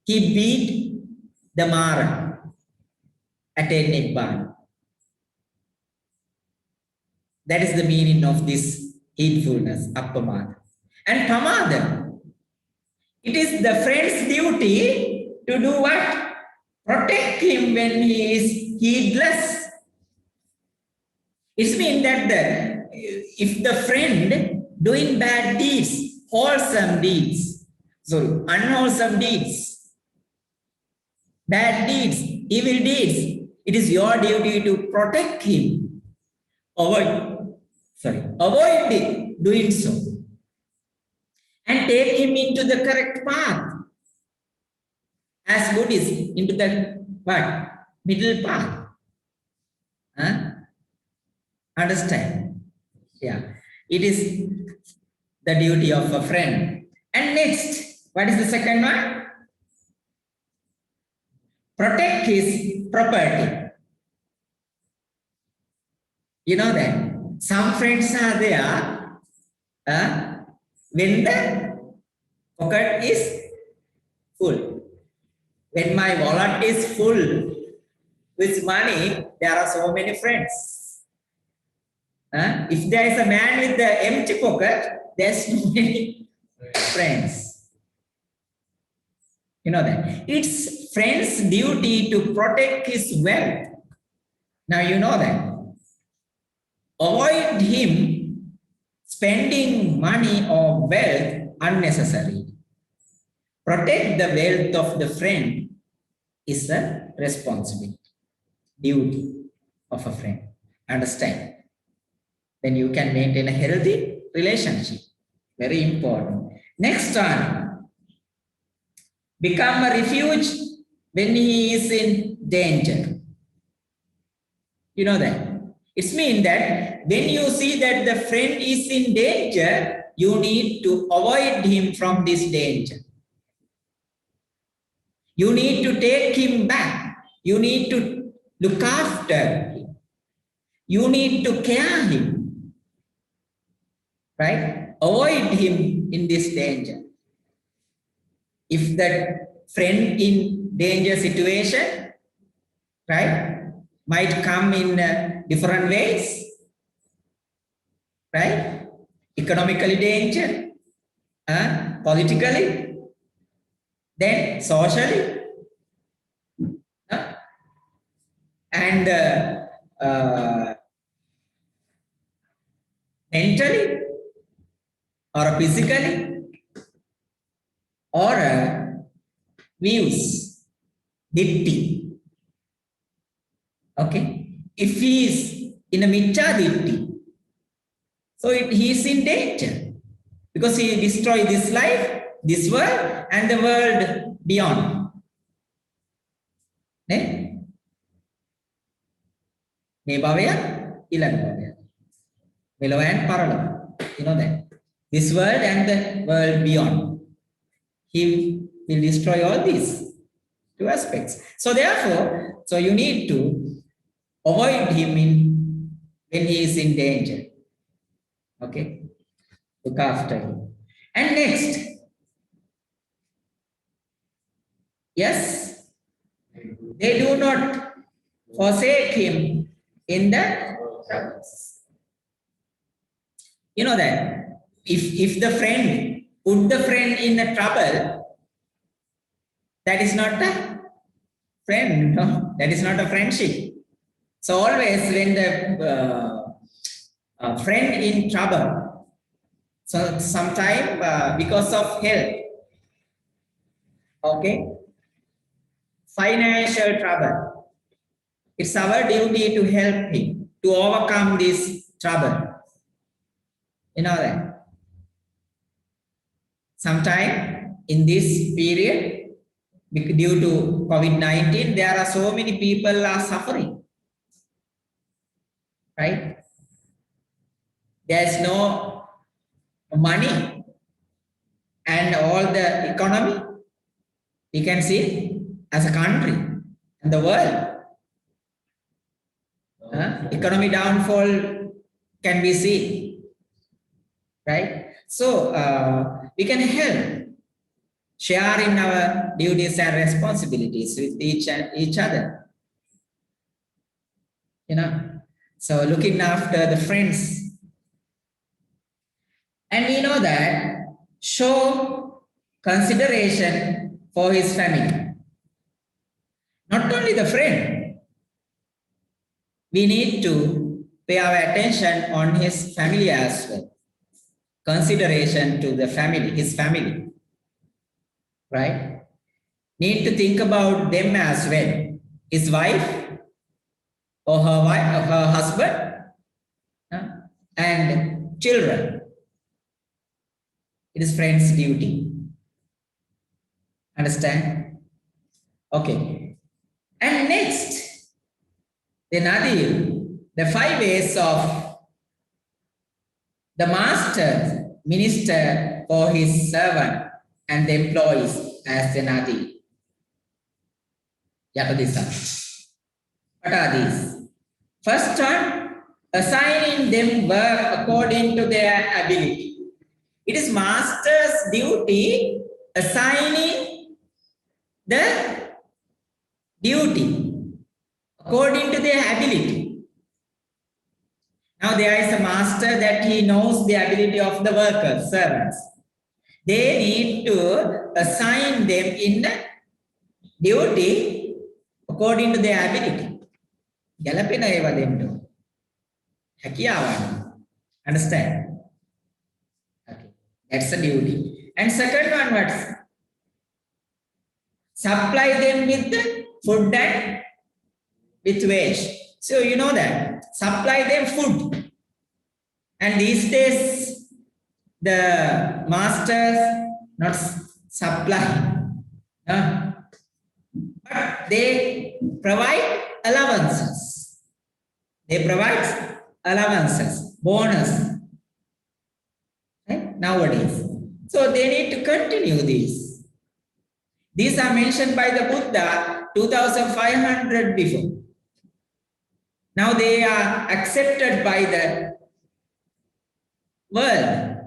He beat the Mara, attain Nibbana. That is the meaning of this heedfulness, appamada. And pamada, it is the friend's duty to do what? Protect him when he is heedless. It means that if the friend doing bad deeds, wholesome deeds, unwholesome deeds, bad deeds, evil deeds, it is your duty to protect him. Avoid doing so. And take him into the correct path. As Buddhists, into the what? Middle path. Huh? Understand? Yeah. It is the duty of a friend. And next, what is the second one? protect his property. You know that some friends are there when the pocket is full. When my wallet is full with money, there are so many friends. If there is a man with the empty pocket, there's no many friends. You know that. It's friend's duty to protect his wealth. Now you know that. Avoid him spending money or wealth unnecessarily. Protect the wealth of the friend is a responsibility, duty of a friend. Understand? Then you can maintain a healthy relationship. Very important. Next one. Become a refuge when he is in danger. You know that. It means that when you see that the friend is in danger, you need to avoid him from this danger. You need to take him back. You need to look after him. You need to care him. Right? Avoid him in this danger. If that friend in danger situation, right, might come in different ways, right? Economically danger, politically, then socially, and mentally or physically, or views, ditti. Okay? If he is in a mithya ditti, so he is in danger because he destroys this life, this world, and the world beyond. Ne bhavaya, ilang bhavaya. Below and parallel. You know that. This world and the world beyond. He will destroy all these two aspects. So therefore, so you need to avoid him when he is in danger. Okay? Look after him. And next, yes, they do not forsake him in the troubles. You know that if the friend put the friend in the trouble, that is not a friend, no? That is not a friendship. So always when the friend in trouble, so sometime because of health, okay, financial trouble, it's our duty to help him to overcome this trouble. You know that. Sometime in this period, due to COVID-19, there are so many people are suffering. Right? There is no money and all the economy, we can see as a country and the world. Economy downfall can be seen. Right? So we can help, share in our duties and responsibilities with each other. You know, so looking after the friends. And we know that show consideration for his family. Not only the friend, we need to pay our attention on his family as well. Consideration to the family, his family. Right? Need to think about them as well. His wife or her husband and children. It is friend's duty. Understand? Okay. And next, the 5 ways of the master minister for his servant and the employees as the Nadi. Yatadisa. What are these? First one, assigning them work according to their ability. It is master's duty assigning the duty according to their ability. Now there is a master that he knows the ability of the workers, servants. They need to assign them in duty according to their ability. ගැලපෙන ඒවා දෙන්න. හැකියාවන්. Understand? Okay. That's the duty. And second one, what's? Supply them with the food and with wage. So you know that. Supply them food. And these days, the masters not supply. But they provide allowances. They provide allowances, bonus, right? Nowadays. So they need to continue these. These are mentioned by the Buddha 2500 before. Now they are accepted by the world.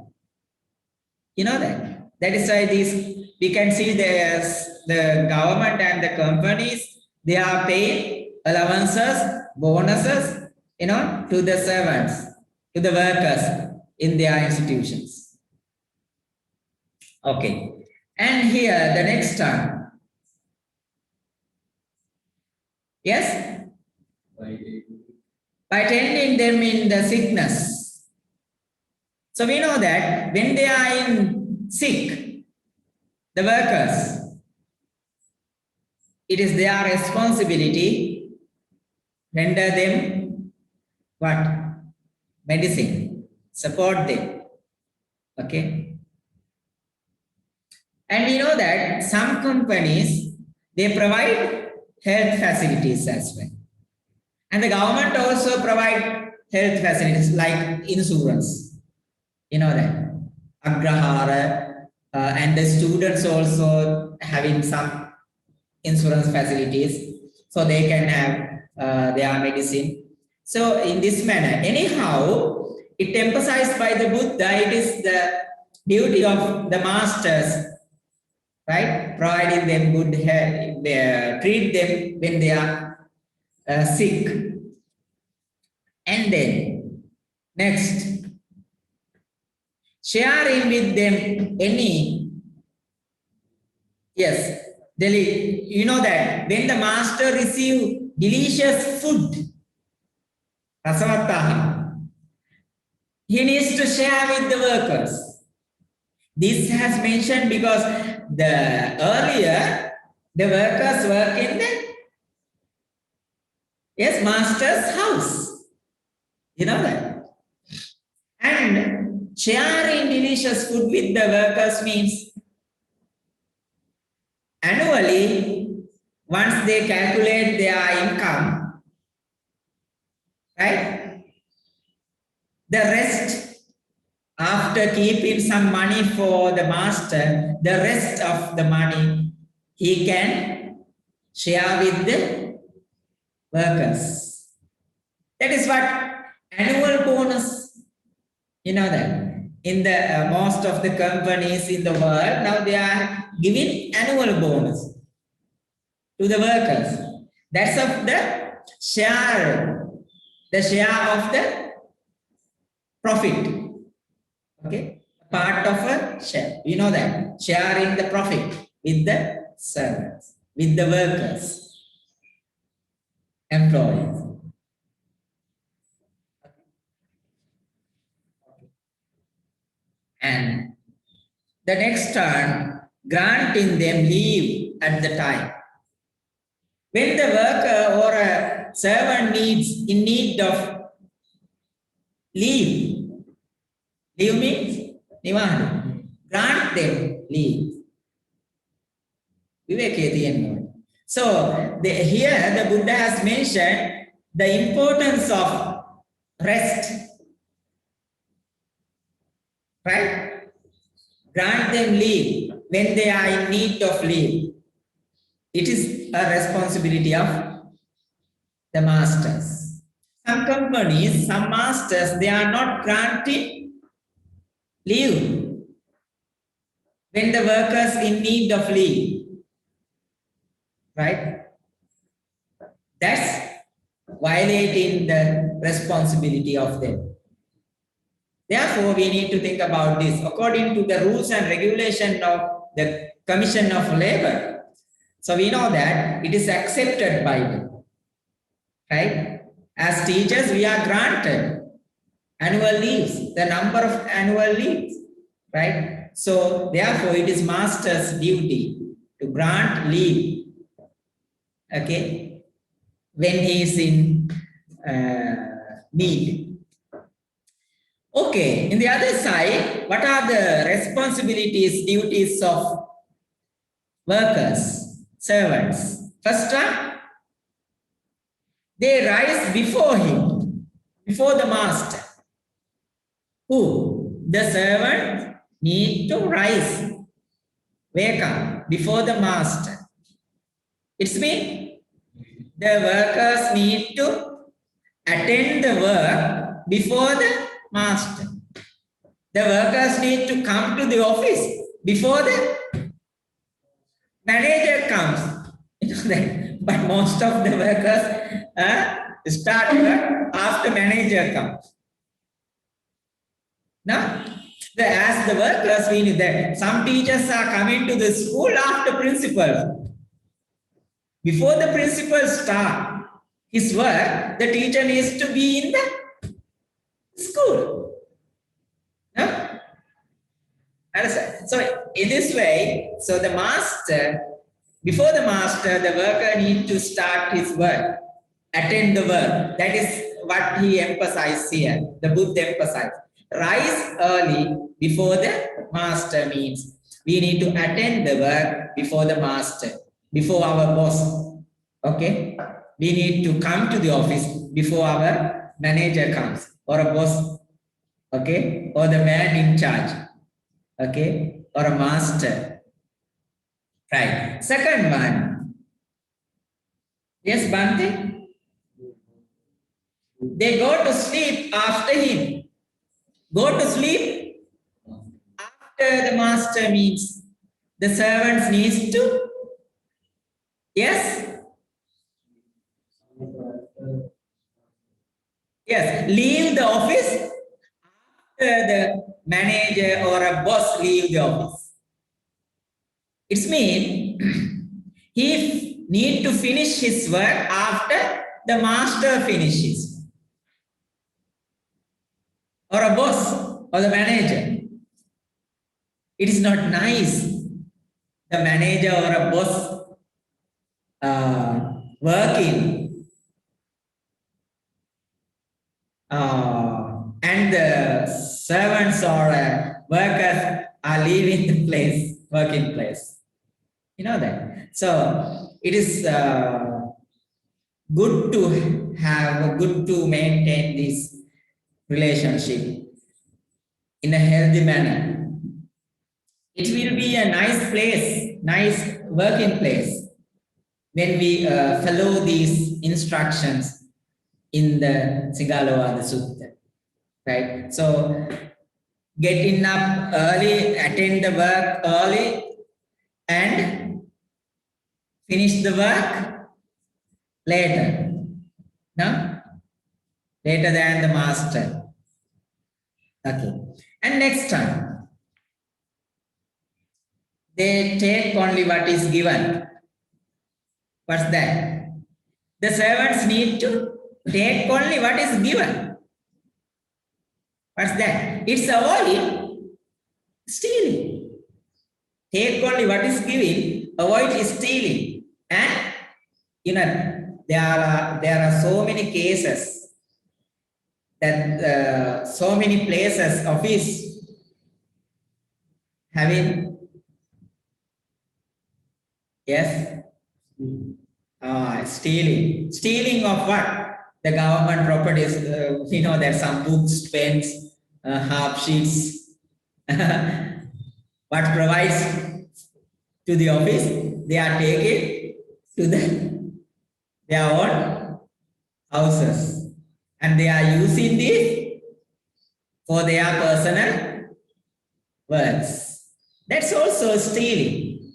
You know that. That is why these, we can see there's the government and the companies, they are paying allowances, bonuses, you know, to the servants, to the workers in their institutions. Okay. And here, the next one. Yes? By tending them in the sickness. So we know that when they are in sick, the workers, it is their responsibility render them what? Medicine, support them. Okay. And we know that some companies, they provide health facilities as well. And the government also provide health facilities like insurance. You know that. Agrahara, and the students also having some insurance facilities so they can have their medicine. So in this manner, anyhow, it emphasized by the Buddha, it is the duty of the masters, right? Providing them good health, treat them when they are sick. And then, next, sharing with them any, yes, you know that when the master receive delicious food, he needs to share with the workers. This has mentioned because the earlier the workers work in the master's house. You know that. And sharing delicious food with the workers means annually, once they calculate their income, right? The rest, after keeping some money for the master, the rest of the money he can share with the workers. That is what annual bonus, you know that. In the most of the companies in the world, now they are giving annual bonus to the workers. That's of the share of the profit. Okay, part of a share. You know that, sharing the profit with the servants, with the workers, employees. And the next turn, granting them leave at the time. When the worker or a servant in need of leave, leave means nivahana. Grant them leave. So here the Buddha has mentioned the importance of rest. Right? Grant them leave when they are in need of leave. it is a responsibility of the masters. Some companies, some masters, they are not granting leave when the workers in need of leave, right? That's violating the responsibility of them. Therefore, we need to think about this. According to the rules and regulation of the Commission of Labor, so we know that it is accepted by them, right? As teachers, we are granted annual leaves, the number of annual leaves, right? So therefore, it is master's duty to grant leave, okay, when he is in need. Okay, in the other side, what are the responsibilities, duties of workers, servants? First one, they rise before him, before the master. Who? The servant need to rise, wake up before the master. It's mean the workers need to attend the work before the master. The workers need to come to the office before the manager comes. You know that. But most of the workers start work after manager comes. Now, as the workers, we know that some teachers are coming to the school after principal. Before the principal start his work, the teacher needs to be in the school. No? Understand? So in this way, so the master, before the master, the worker needs to start his work, attend the work. That is what he emphasized here. The Buddha emphasized. Rise early before the master means we need to attend the work before the master, before our boss. Okay? We need to come to the office before our manager comes or a boss. Okay? Or the man in charge. Okay? Or a master. Right. Second one. Yes, Bhante? They go to sleep after him. Go to sleep after the master means the servants needs to, yes? Yes, leave the office after the manager or a boss leave the office. It means he need to finish his work after the master finishes. Or a boss or the manager. It is not nice. The manager or a boss working and the servants or workers are leaving the place, working place. You know that. So it is good to maintain this relationship in a healthy manner. It will be a nice place, nice working place when we follow these instructions in the Singalovada Sutta. Right? So getting up early, attend the work early, and finish the work later. No? Later than the master. Okay. And next time, they take only what is given. What's that? The servants need to take only what is given. What's that? It's avoid stealing. Take only what is given, avoid stealing. And you know, there are so many cases that so many places, office, having, yes, stealing. Stealing of what? The government properties, you know, there's some books, pens, half sheets, what provides to the office, they are taking to their own houses. And they are using this for their personal works. That's also stealing.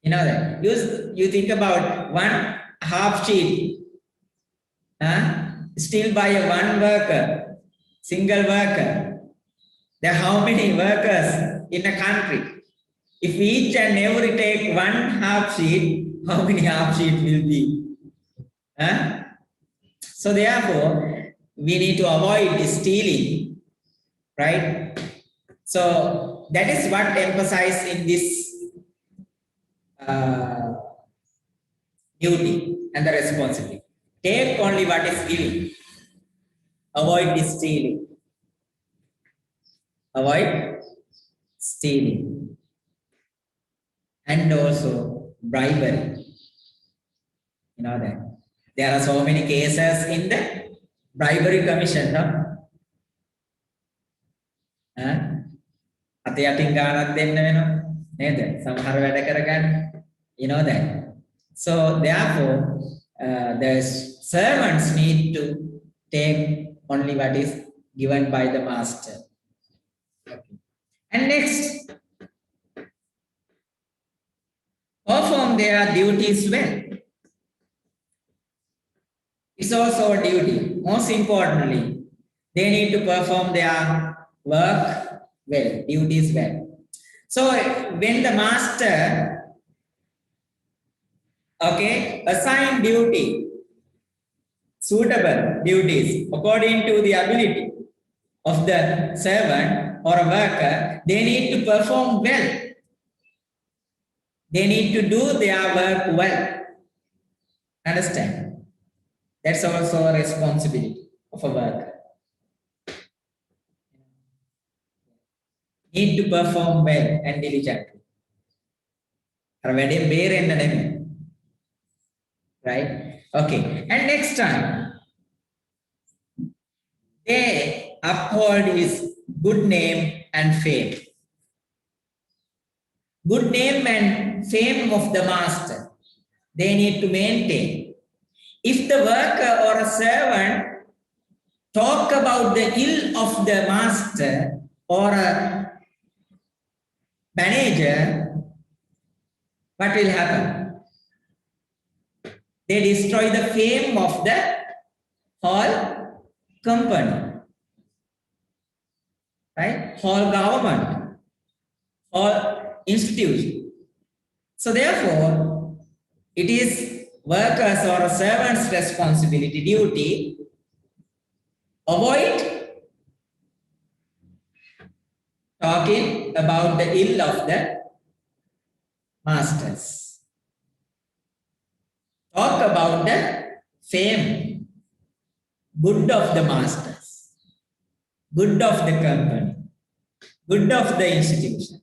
You know that. You think about one half sheet, still by a one worker, single worker. There are how many workers in a country? If each and every take one half sheet, how many half sheet will be? So therefore, we need to avoid stealing, right? So that is what emphasized in this duty and the responsibility. Take only what is given. Avoid stealing. Avoid stealing. And also bribery. You know that. There are so many cases in the bribery commission, no? අතයටින් ගානක් දෙන්න වෙනවා නේද? සමහර වැඩ කරගන්න. You know that. So therefore, the servants need to take only what is given by the master. Okay. And next, perform their duties well. It's also a duty. Most importantly, they need to perform their work well, duties well. So when the master, assign duty, suitable duties according to the ability of the servant or a worker, they need to perform well. They need to do their work well. Understand? That's also a responsibility of a worker. Need to perform well and diligently. Right? Okay. And next time, they uphold his good name and fame. Good name and fame of the master, they need to maintain. If the worker or a servant talk about the ill of the master or a manager, what will happen? They destroy the fame of the whole company, right? Whole government, whole institution. So therefore, it is workers or servants' responsibility, duty, avoid talking about the ill of the masters. Talk about the fame, good of the masters, good of the company, good of the institution.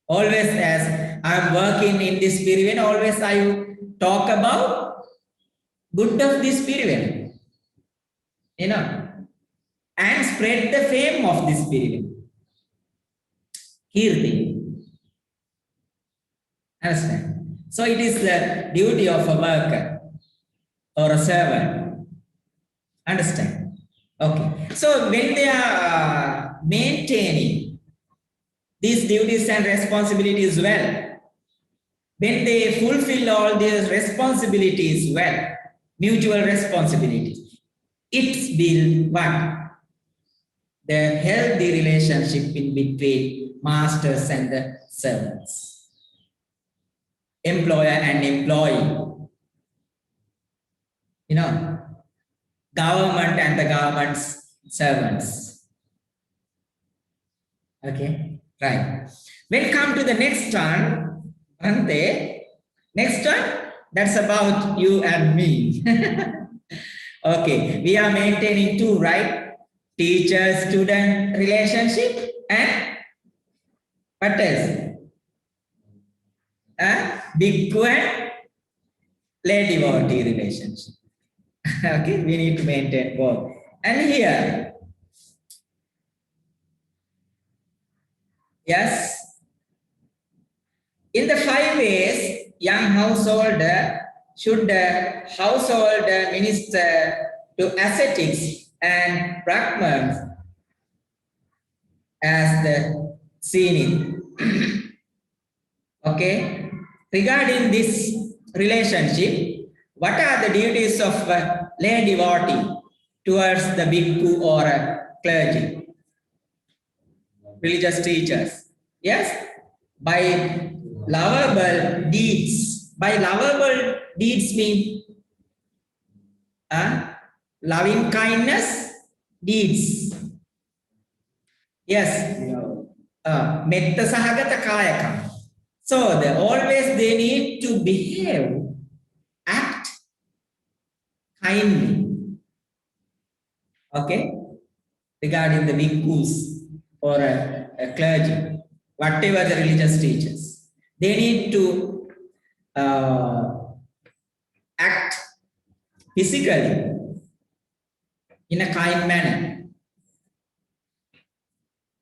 Always as I'm working in this period, always I talk about good of this period, you know, and spread the fame of this period. Kirti. Understand? So it is the duty of a worker or a servant. Understand? Okay. So when they are maintaining these duties and responsibilities well, when they fulfill all these responsibilities well, mutual responsibilities, it will what? The healthy relationship in between masters and the servants, employer and employee, you know, government and the government's servants. Okay, right. We'll come to the next one, Ante. Next one, that's about you and me. Okay, we are maintaining two, right? Teacher-student relationship and what else? Bhikkhu and lay devotee relationship. Okay, we need to maintain both. And here, yes, in the 5 ways young householder should the householder minister to ascetics and Brahmins as the seen it. Okay. Regarding this relationship, what are the duties of a lay devotee towards the bhikkhu or a clergy, religious teachers? Yes, by lovable deeds. By lovable deeds mean loving kindness deeds. Yes, metta sahagata kayakam. So always they need to behave, act kindly. Okay, regarding the bhikkhus or a clergy, whatever the religious teachers, they need to act physically in a kind manner.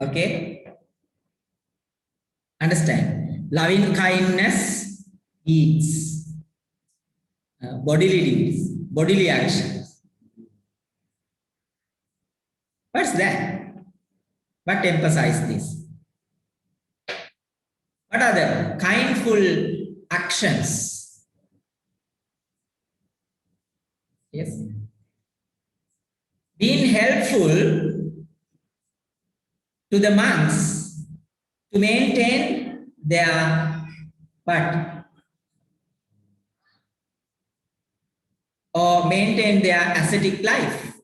Okay, understand? Loving kindness deeds, bodily deeds, bodily actions. What's that? What emphasize this? What are the kindful actions? Yes. Being helpful to the monks to maintain their what? Or maintain their ascetic life,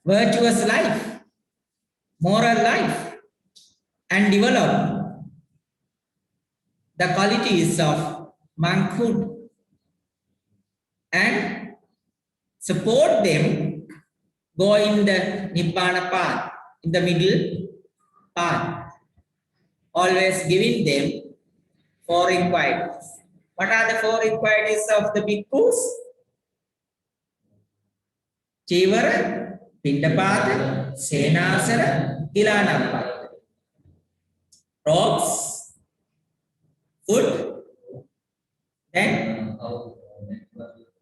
virtuous life, moral life, and develop the qualities of monkhood and support them go in the Nibbana path, in the middle path, always giving them 4 requirements. What are the 4 requirements of the bhikkhus? Chivara, Pindapata, Senasara, Gilanapata. Robes, food, then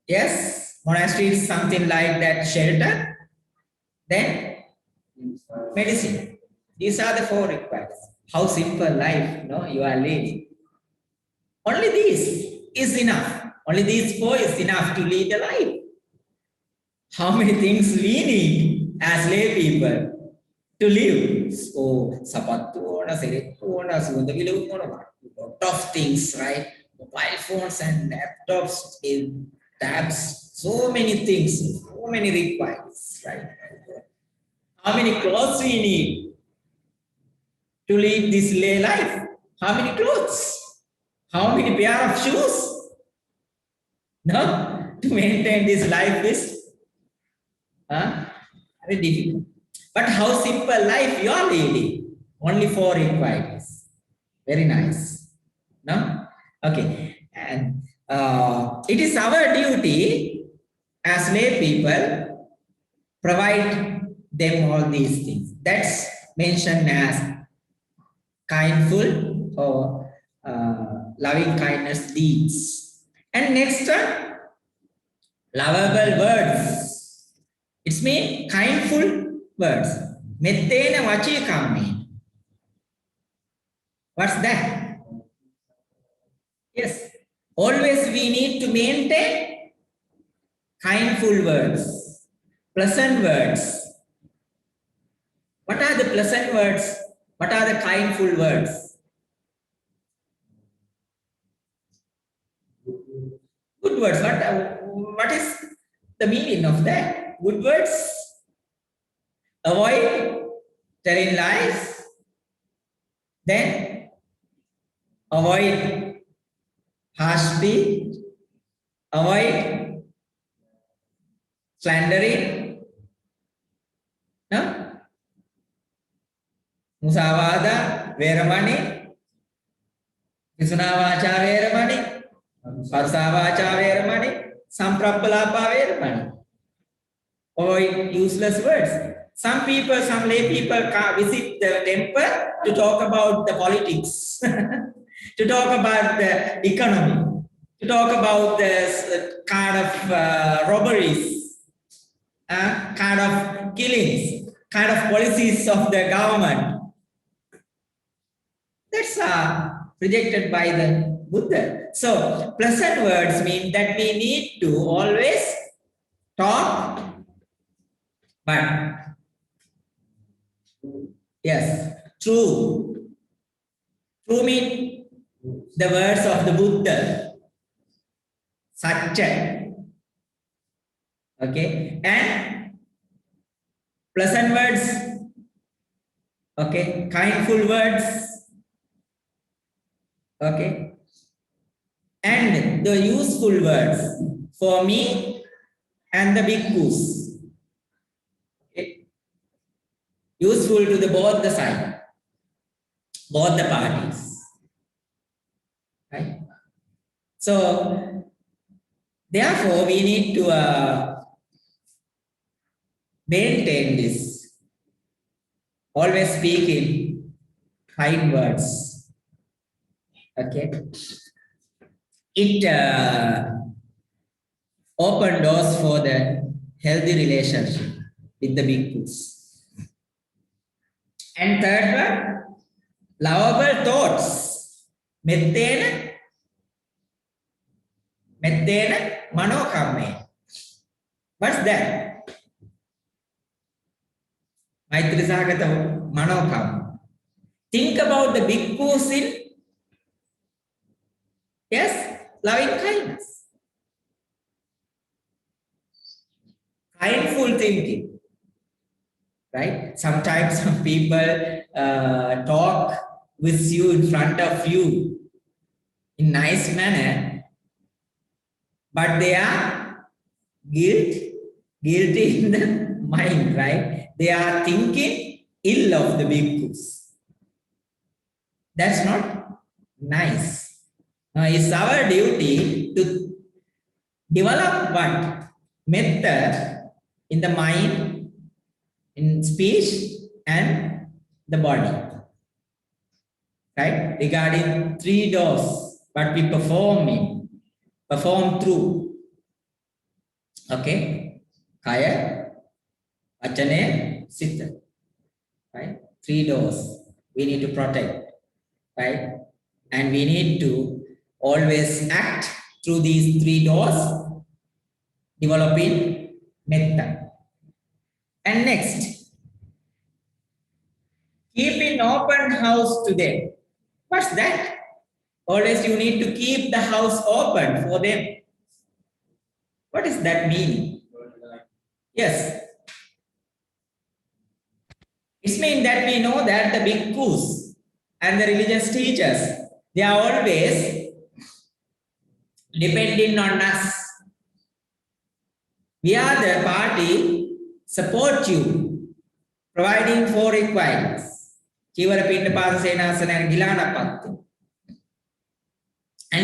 yes, monastery is something like that, shelter, then medicine. These are the 4 requirements. How simple life you are leading. Only this is enough. Only these 4 is enough to lead a life. How many things we need as lay people to live? Oh, sapattu, lot of things, right? Mobile phones and laptops, tabs, so many things, so many requirements, right? How many clothes we need to live this lay life? How many clothes? How many pair of shoes? No, to maintain this life is very difficult. But how simple life you are leading? Only 4 requirements. Very nice. No? Okay. And it is our duty as lay people provide them all these things. That's mentioned as kindful or loving kindness deeds. And next one, lovable words. It's mean kindful words. Mettena vachi kammi. What's that? Yes. Always we need to maintain kindful words, pleasant words. What are the pleasant words? What are the kindful words? Good words. What is the meaning of that? Good words. Avoid telling lies. Then avoid harsh speech. Avoid slandering. No? Musavada, Veramani, Visunavacha Veramani, Parsavacha Veramani, Samprapalapa Veramani. Avoid useless words. Some people, some lay people visit the temple to talk about the politics. to talk about the economy, to talk about the kind of robberies, kind of killings, kind of policies of the government. That's projected by the Buddha. So pleasant words mean that we need to always talk, but yes, true. True means the words of the Buddha. Satya. Okay. And pleasant words. Okay. Kindful words. Okay. And the useful words for me and the bhikkhus. Okay. Useful to the both the side, both the parties. Right? So, therefore, we need to maintain this. Always speak in kind words. Okay. It open doors for the healthy relationship with the bhikkhus. And third one, lovable thoughts. Mettena manokamme. What's that? Maitri Sagata manokam. Think about the bhikkhus in, yes, loving kindness. Kindful thinking. Right? Sometimes some people talk with you in front of you in nice manner, but they are guilty in the mind, right? They are thinking ill of the bhikkhus. That's not nice. Now, it's our duty to develop what? Metta in the mind, in speech, and the body. Right? Regarding three doors, what we perform through. Okay? Kaya, Vachane, Sitta. Right? Three doors we need to protect. Right? And we need to always act through these three doors, developing metta. And next, keep an open house to them. What's that? Always you need to keep the house open for them. What does that mean? Yes. It means that we know that the bhikkhus and the religious teachers, they are always depending on us. We are the party, support you, providing for requirements. And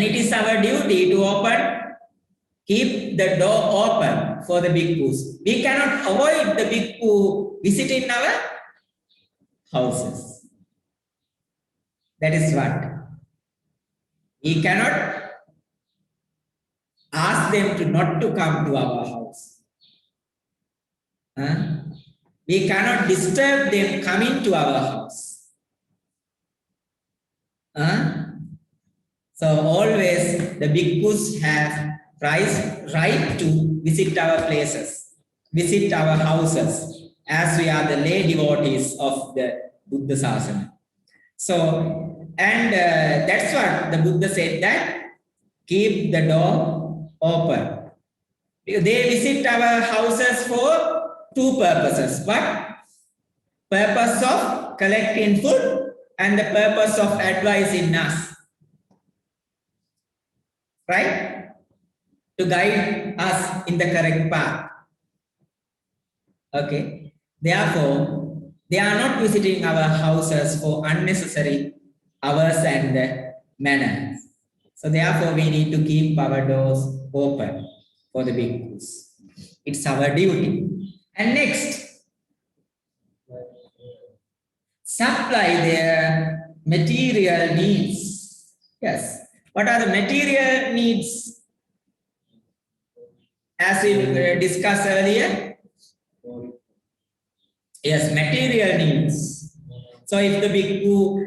it is our duty to keep the door open for the bhikkhus. We cannot avoid the bhikkhu visiting our houses. That is what. We cannot ask them not to come to our house. We cannot disturb them coming to our house. So always the bhikkhus have right to visit our places, visit our houses, as we are the lay devotees of the Buddha Sasana. So, and that's what the Buddha said, that keep the door open. They visit our houses for two purposes. What? Purpose of collecting food and the purpose of advising us. Right? To guide us in the correct path. Okay. Therefore, they are not visiting our houses for unnecessary hours and manners. So therefore, we need to keep our doors open for the bhikkhus. It's our duty. And next, supply their material needs. Yes. What are the material needs? As we discussed earlier? Yes, material needs. So if the bhikkhu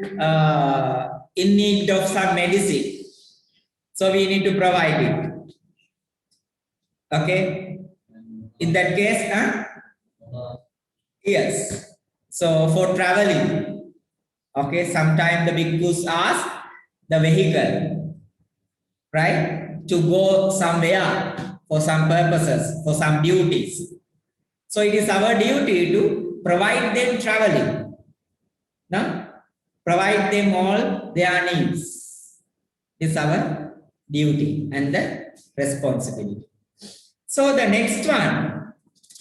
in need of some medicine, so we need to provide it. Okay. In that case, yes. So for traveling, okay, sometimes the bhikkhus ask the vehicle, right, to go somewhere for some purposes, for some duties. So it is our duty to provide them traveling, no? Provide them all their needs. This is our duty and the responsibility. So the next one,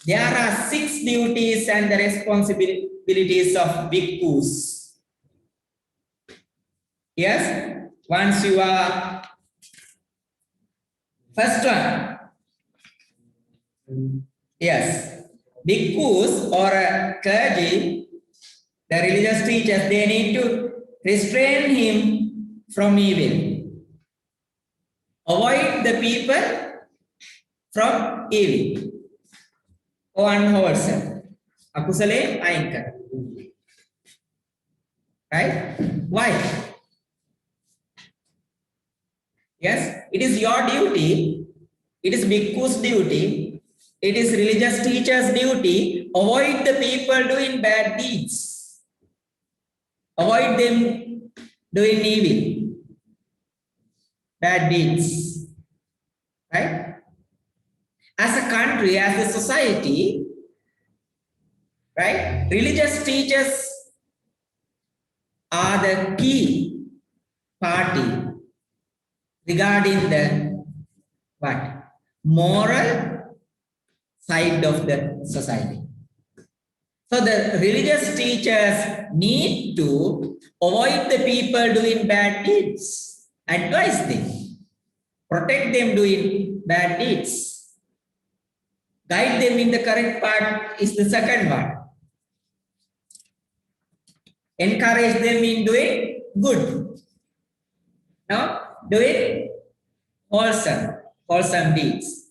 there are 6 duties and the responsibilities of bhikkhus. Yes, once you are first one. Yes, bhikkhus or clergy, the religious teachers, they need to restrain him from evil. Avoid the people from evil. Or unwholesome. Akusale ainka. Right? Why? Yes, it is your duty. It is bhikkhu's duty. It is religious teacher's duty. Avoid the people doing bad deeds. Avoid them doing evil. Bad deeds. Right? As a country, as a society, right? Religious teachers are the key party regarding the what? Moral side of the society. So the religious teachers need to avoid the people doing bad deeds, advise them, protect them doing bad deeds, guide them in the correct path is the second one. Encourage them in doing good. Now, doing wholesome deeds.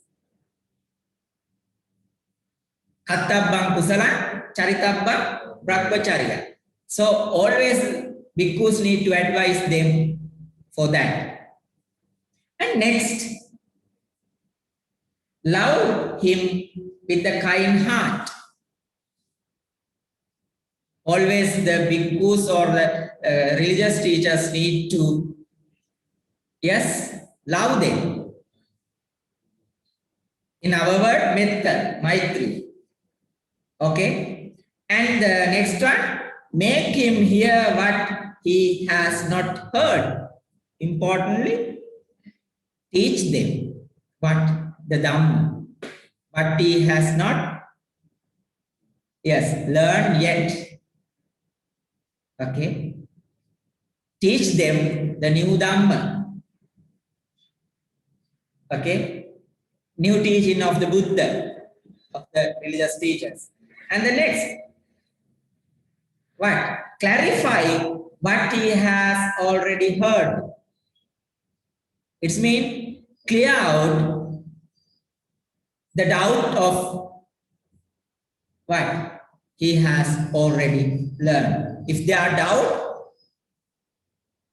Kattabbam kusala, charitabbam brahmacharya. So always bhikkhus need to advise them for that. And next, love him with a kind heart. Always the bhikkhus or the religious teachers need to, yes, love them. In our word, metta, maitri. Okay. And the next one, make him hear what he has not heard. Importantly, teach them what the Dhamma, what he has not, yes, learned yet. Okay. Teach them the new Dhamma. Okay. New teaching of the Buddha, of the religious teachers. And the next, what? Clarify what he has already heard. It means clear out the doubt of what he has already learned. If there are doubt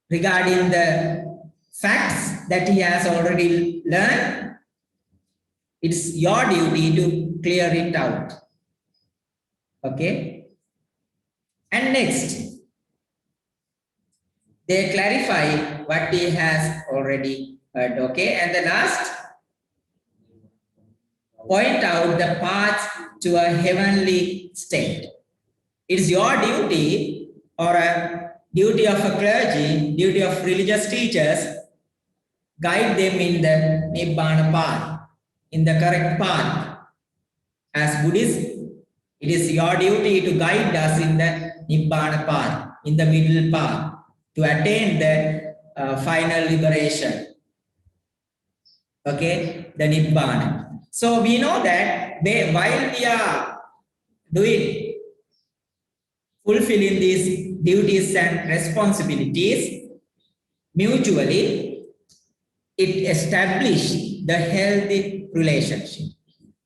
regarding the facts that he has already learned, it's your duty to clear it out. Okay. And next, they clarify what he has already heard. Okay. And the last, point out the path to a heavenly state. It's your duty or a duty of a clergy, duty of religious teachers, guide them in the Nibbana path, in the correct path. As Buddhists, it is your duty to guide us in the Nibbana path, in the middle path, to attain the final liberation. Okay, the Nibbana. So we know that while we are fulfilling these duties and responsibilities, mutually, it established the healthy relationship.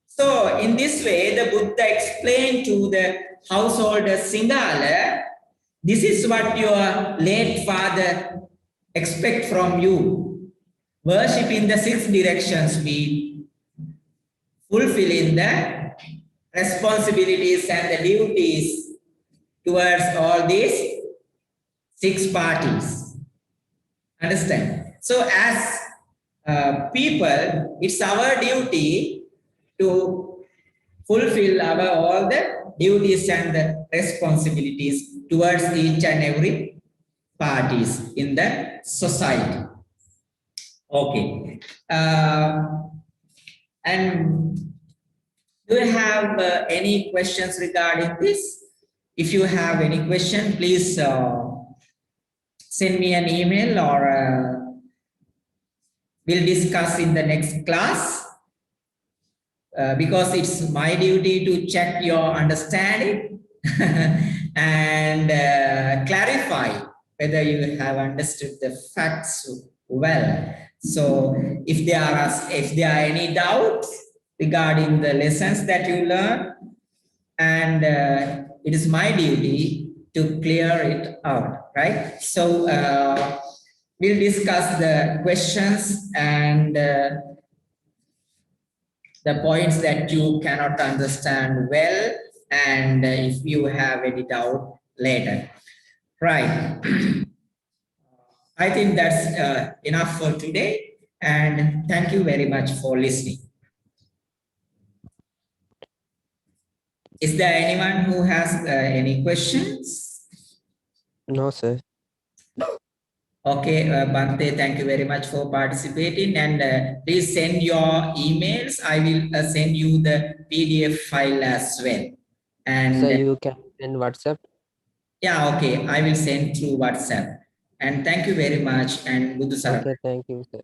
So in this way, the Buddha explained to the householder Singala, this is what your late father expect from you. Worship in the six directions, we fulfilling the responsibilities and the duties towards all these six parties. Understand? So as people, it's our duty to fulfill our all the duties and the responsibilities towards each and every parties in the society. Okay. And do you have any questions regarding this? If you have any question, please send me an email or we'll discuss in the next class. Because it's my duty to check your understanding and clarify whether you have understood the facts well. So if there are any doubts regarding the lessons that you learn, and it is my duty to clear it out, right? So we'll discuss the questions and the points that you cannot understand well, and if you have any doubt later. Right. I think that's enough for today, and thank you very much for listening. Is there anyone who has any questions? No, sir. Okay, Bante, thank you very much for participating, and please send your emails. I will send you the PDF file as well. And Sir, you can send WhatsApp. yeah, okay, I will send through WhatsApp. And thank you very much, and Buddha Sarana. Okay, thank you, sir.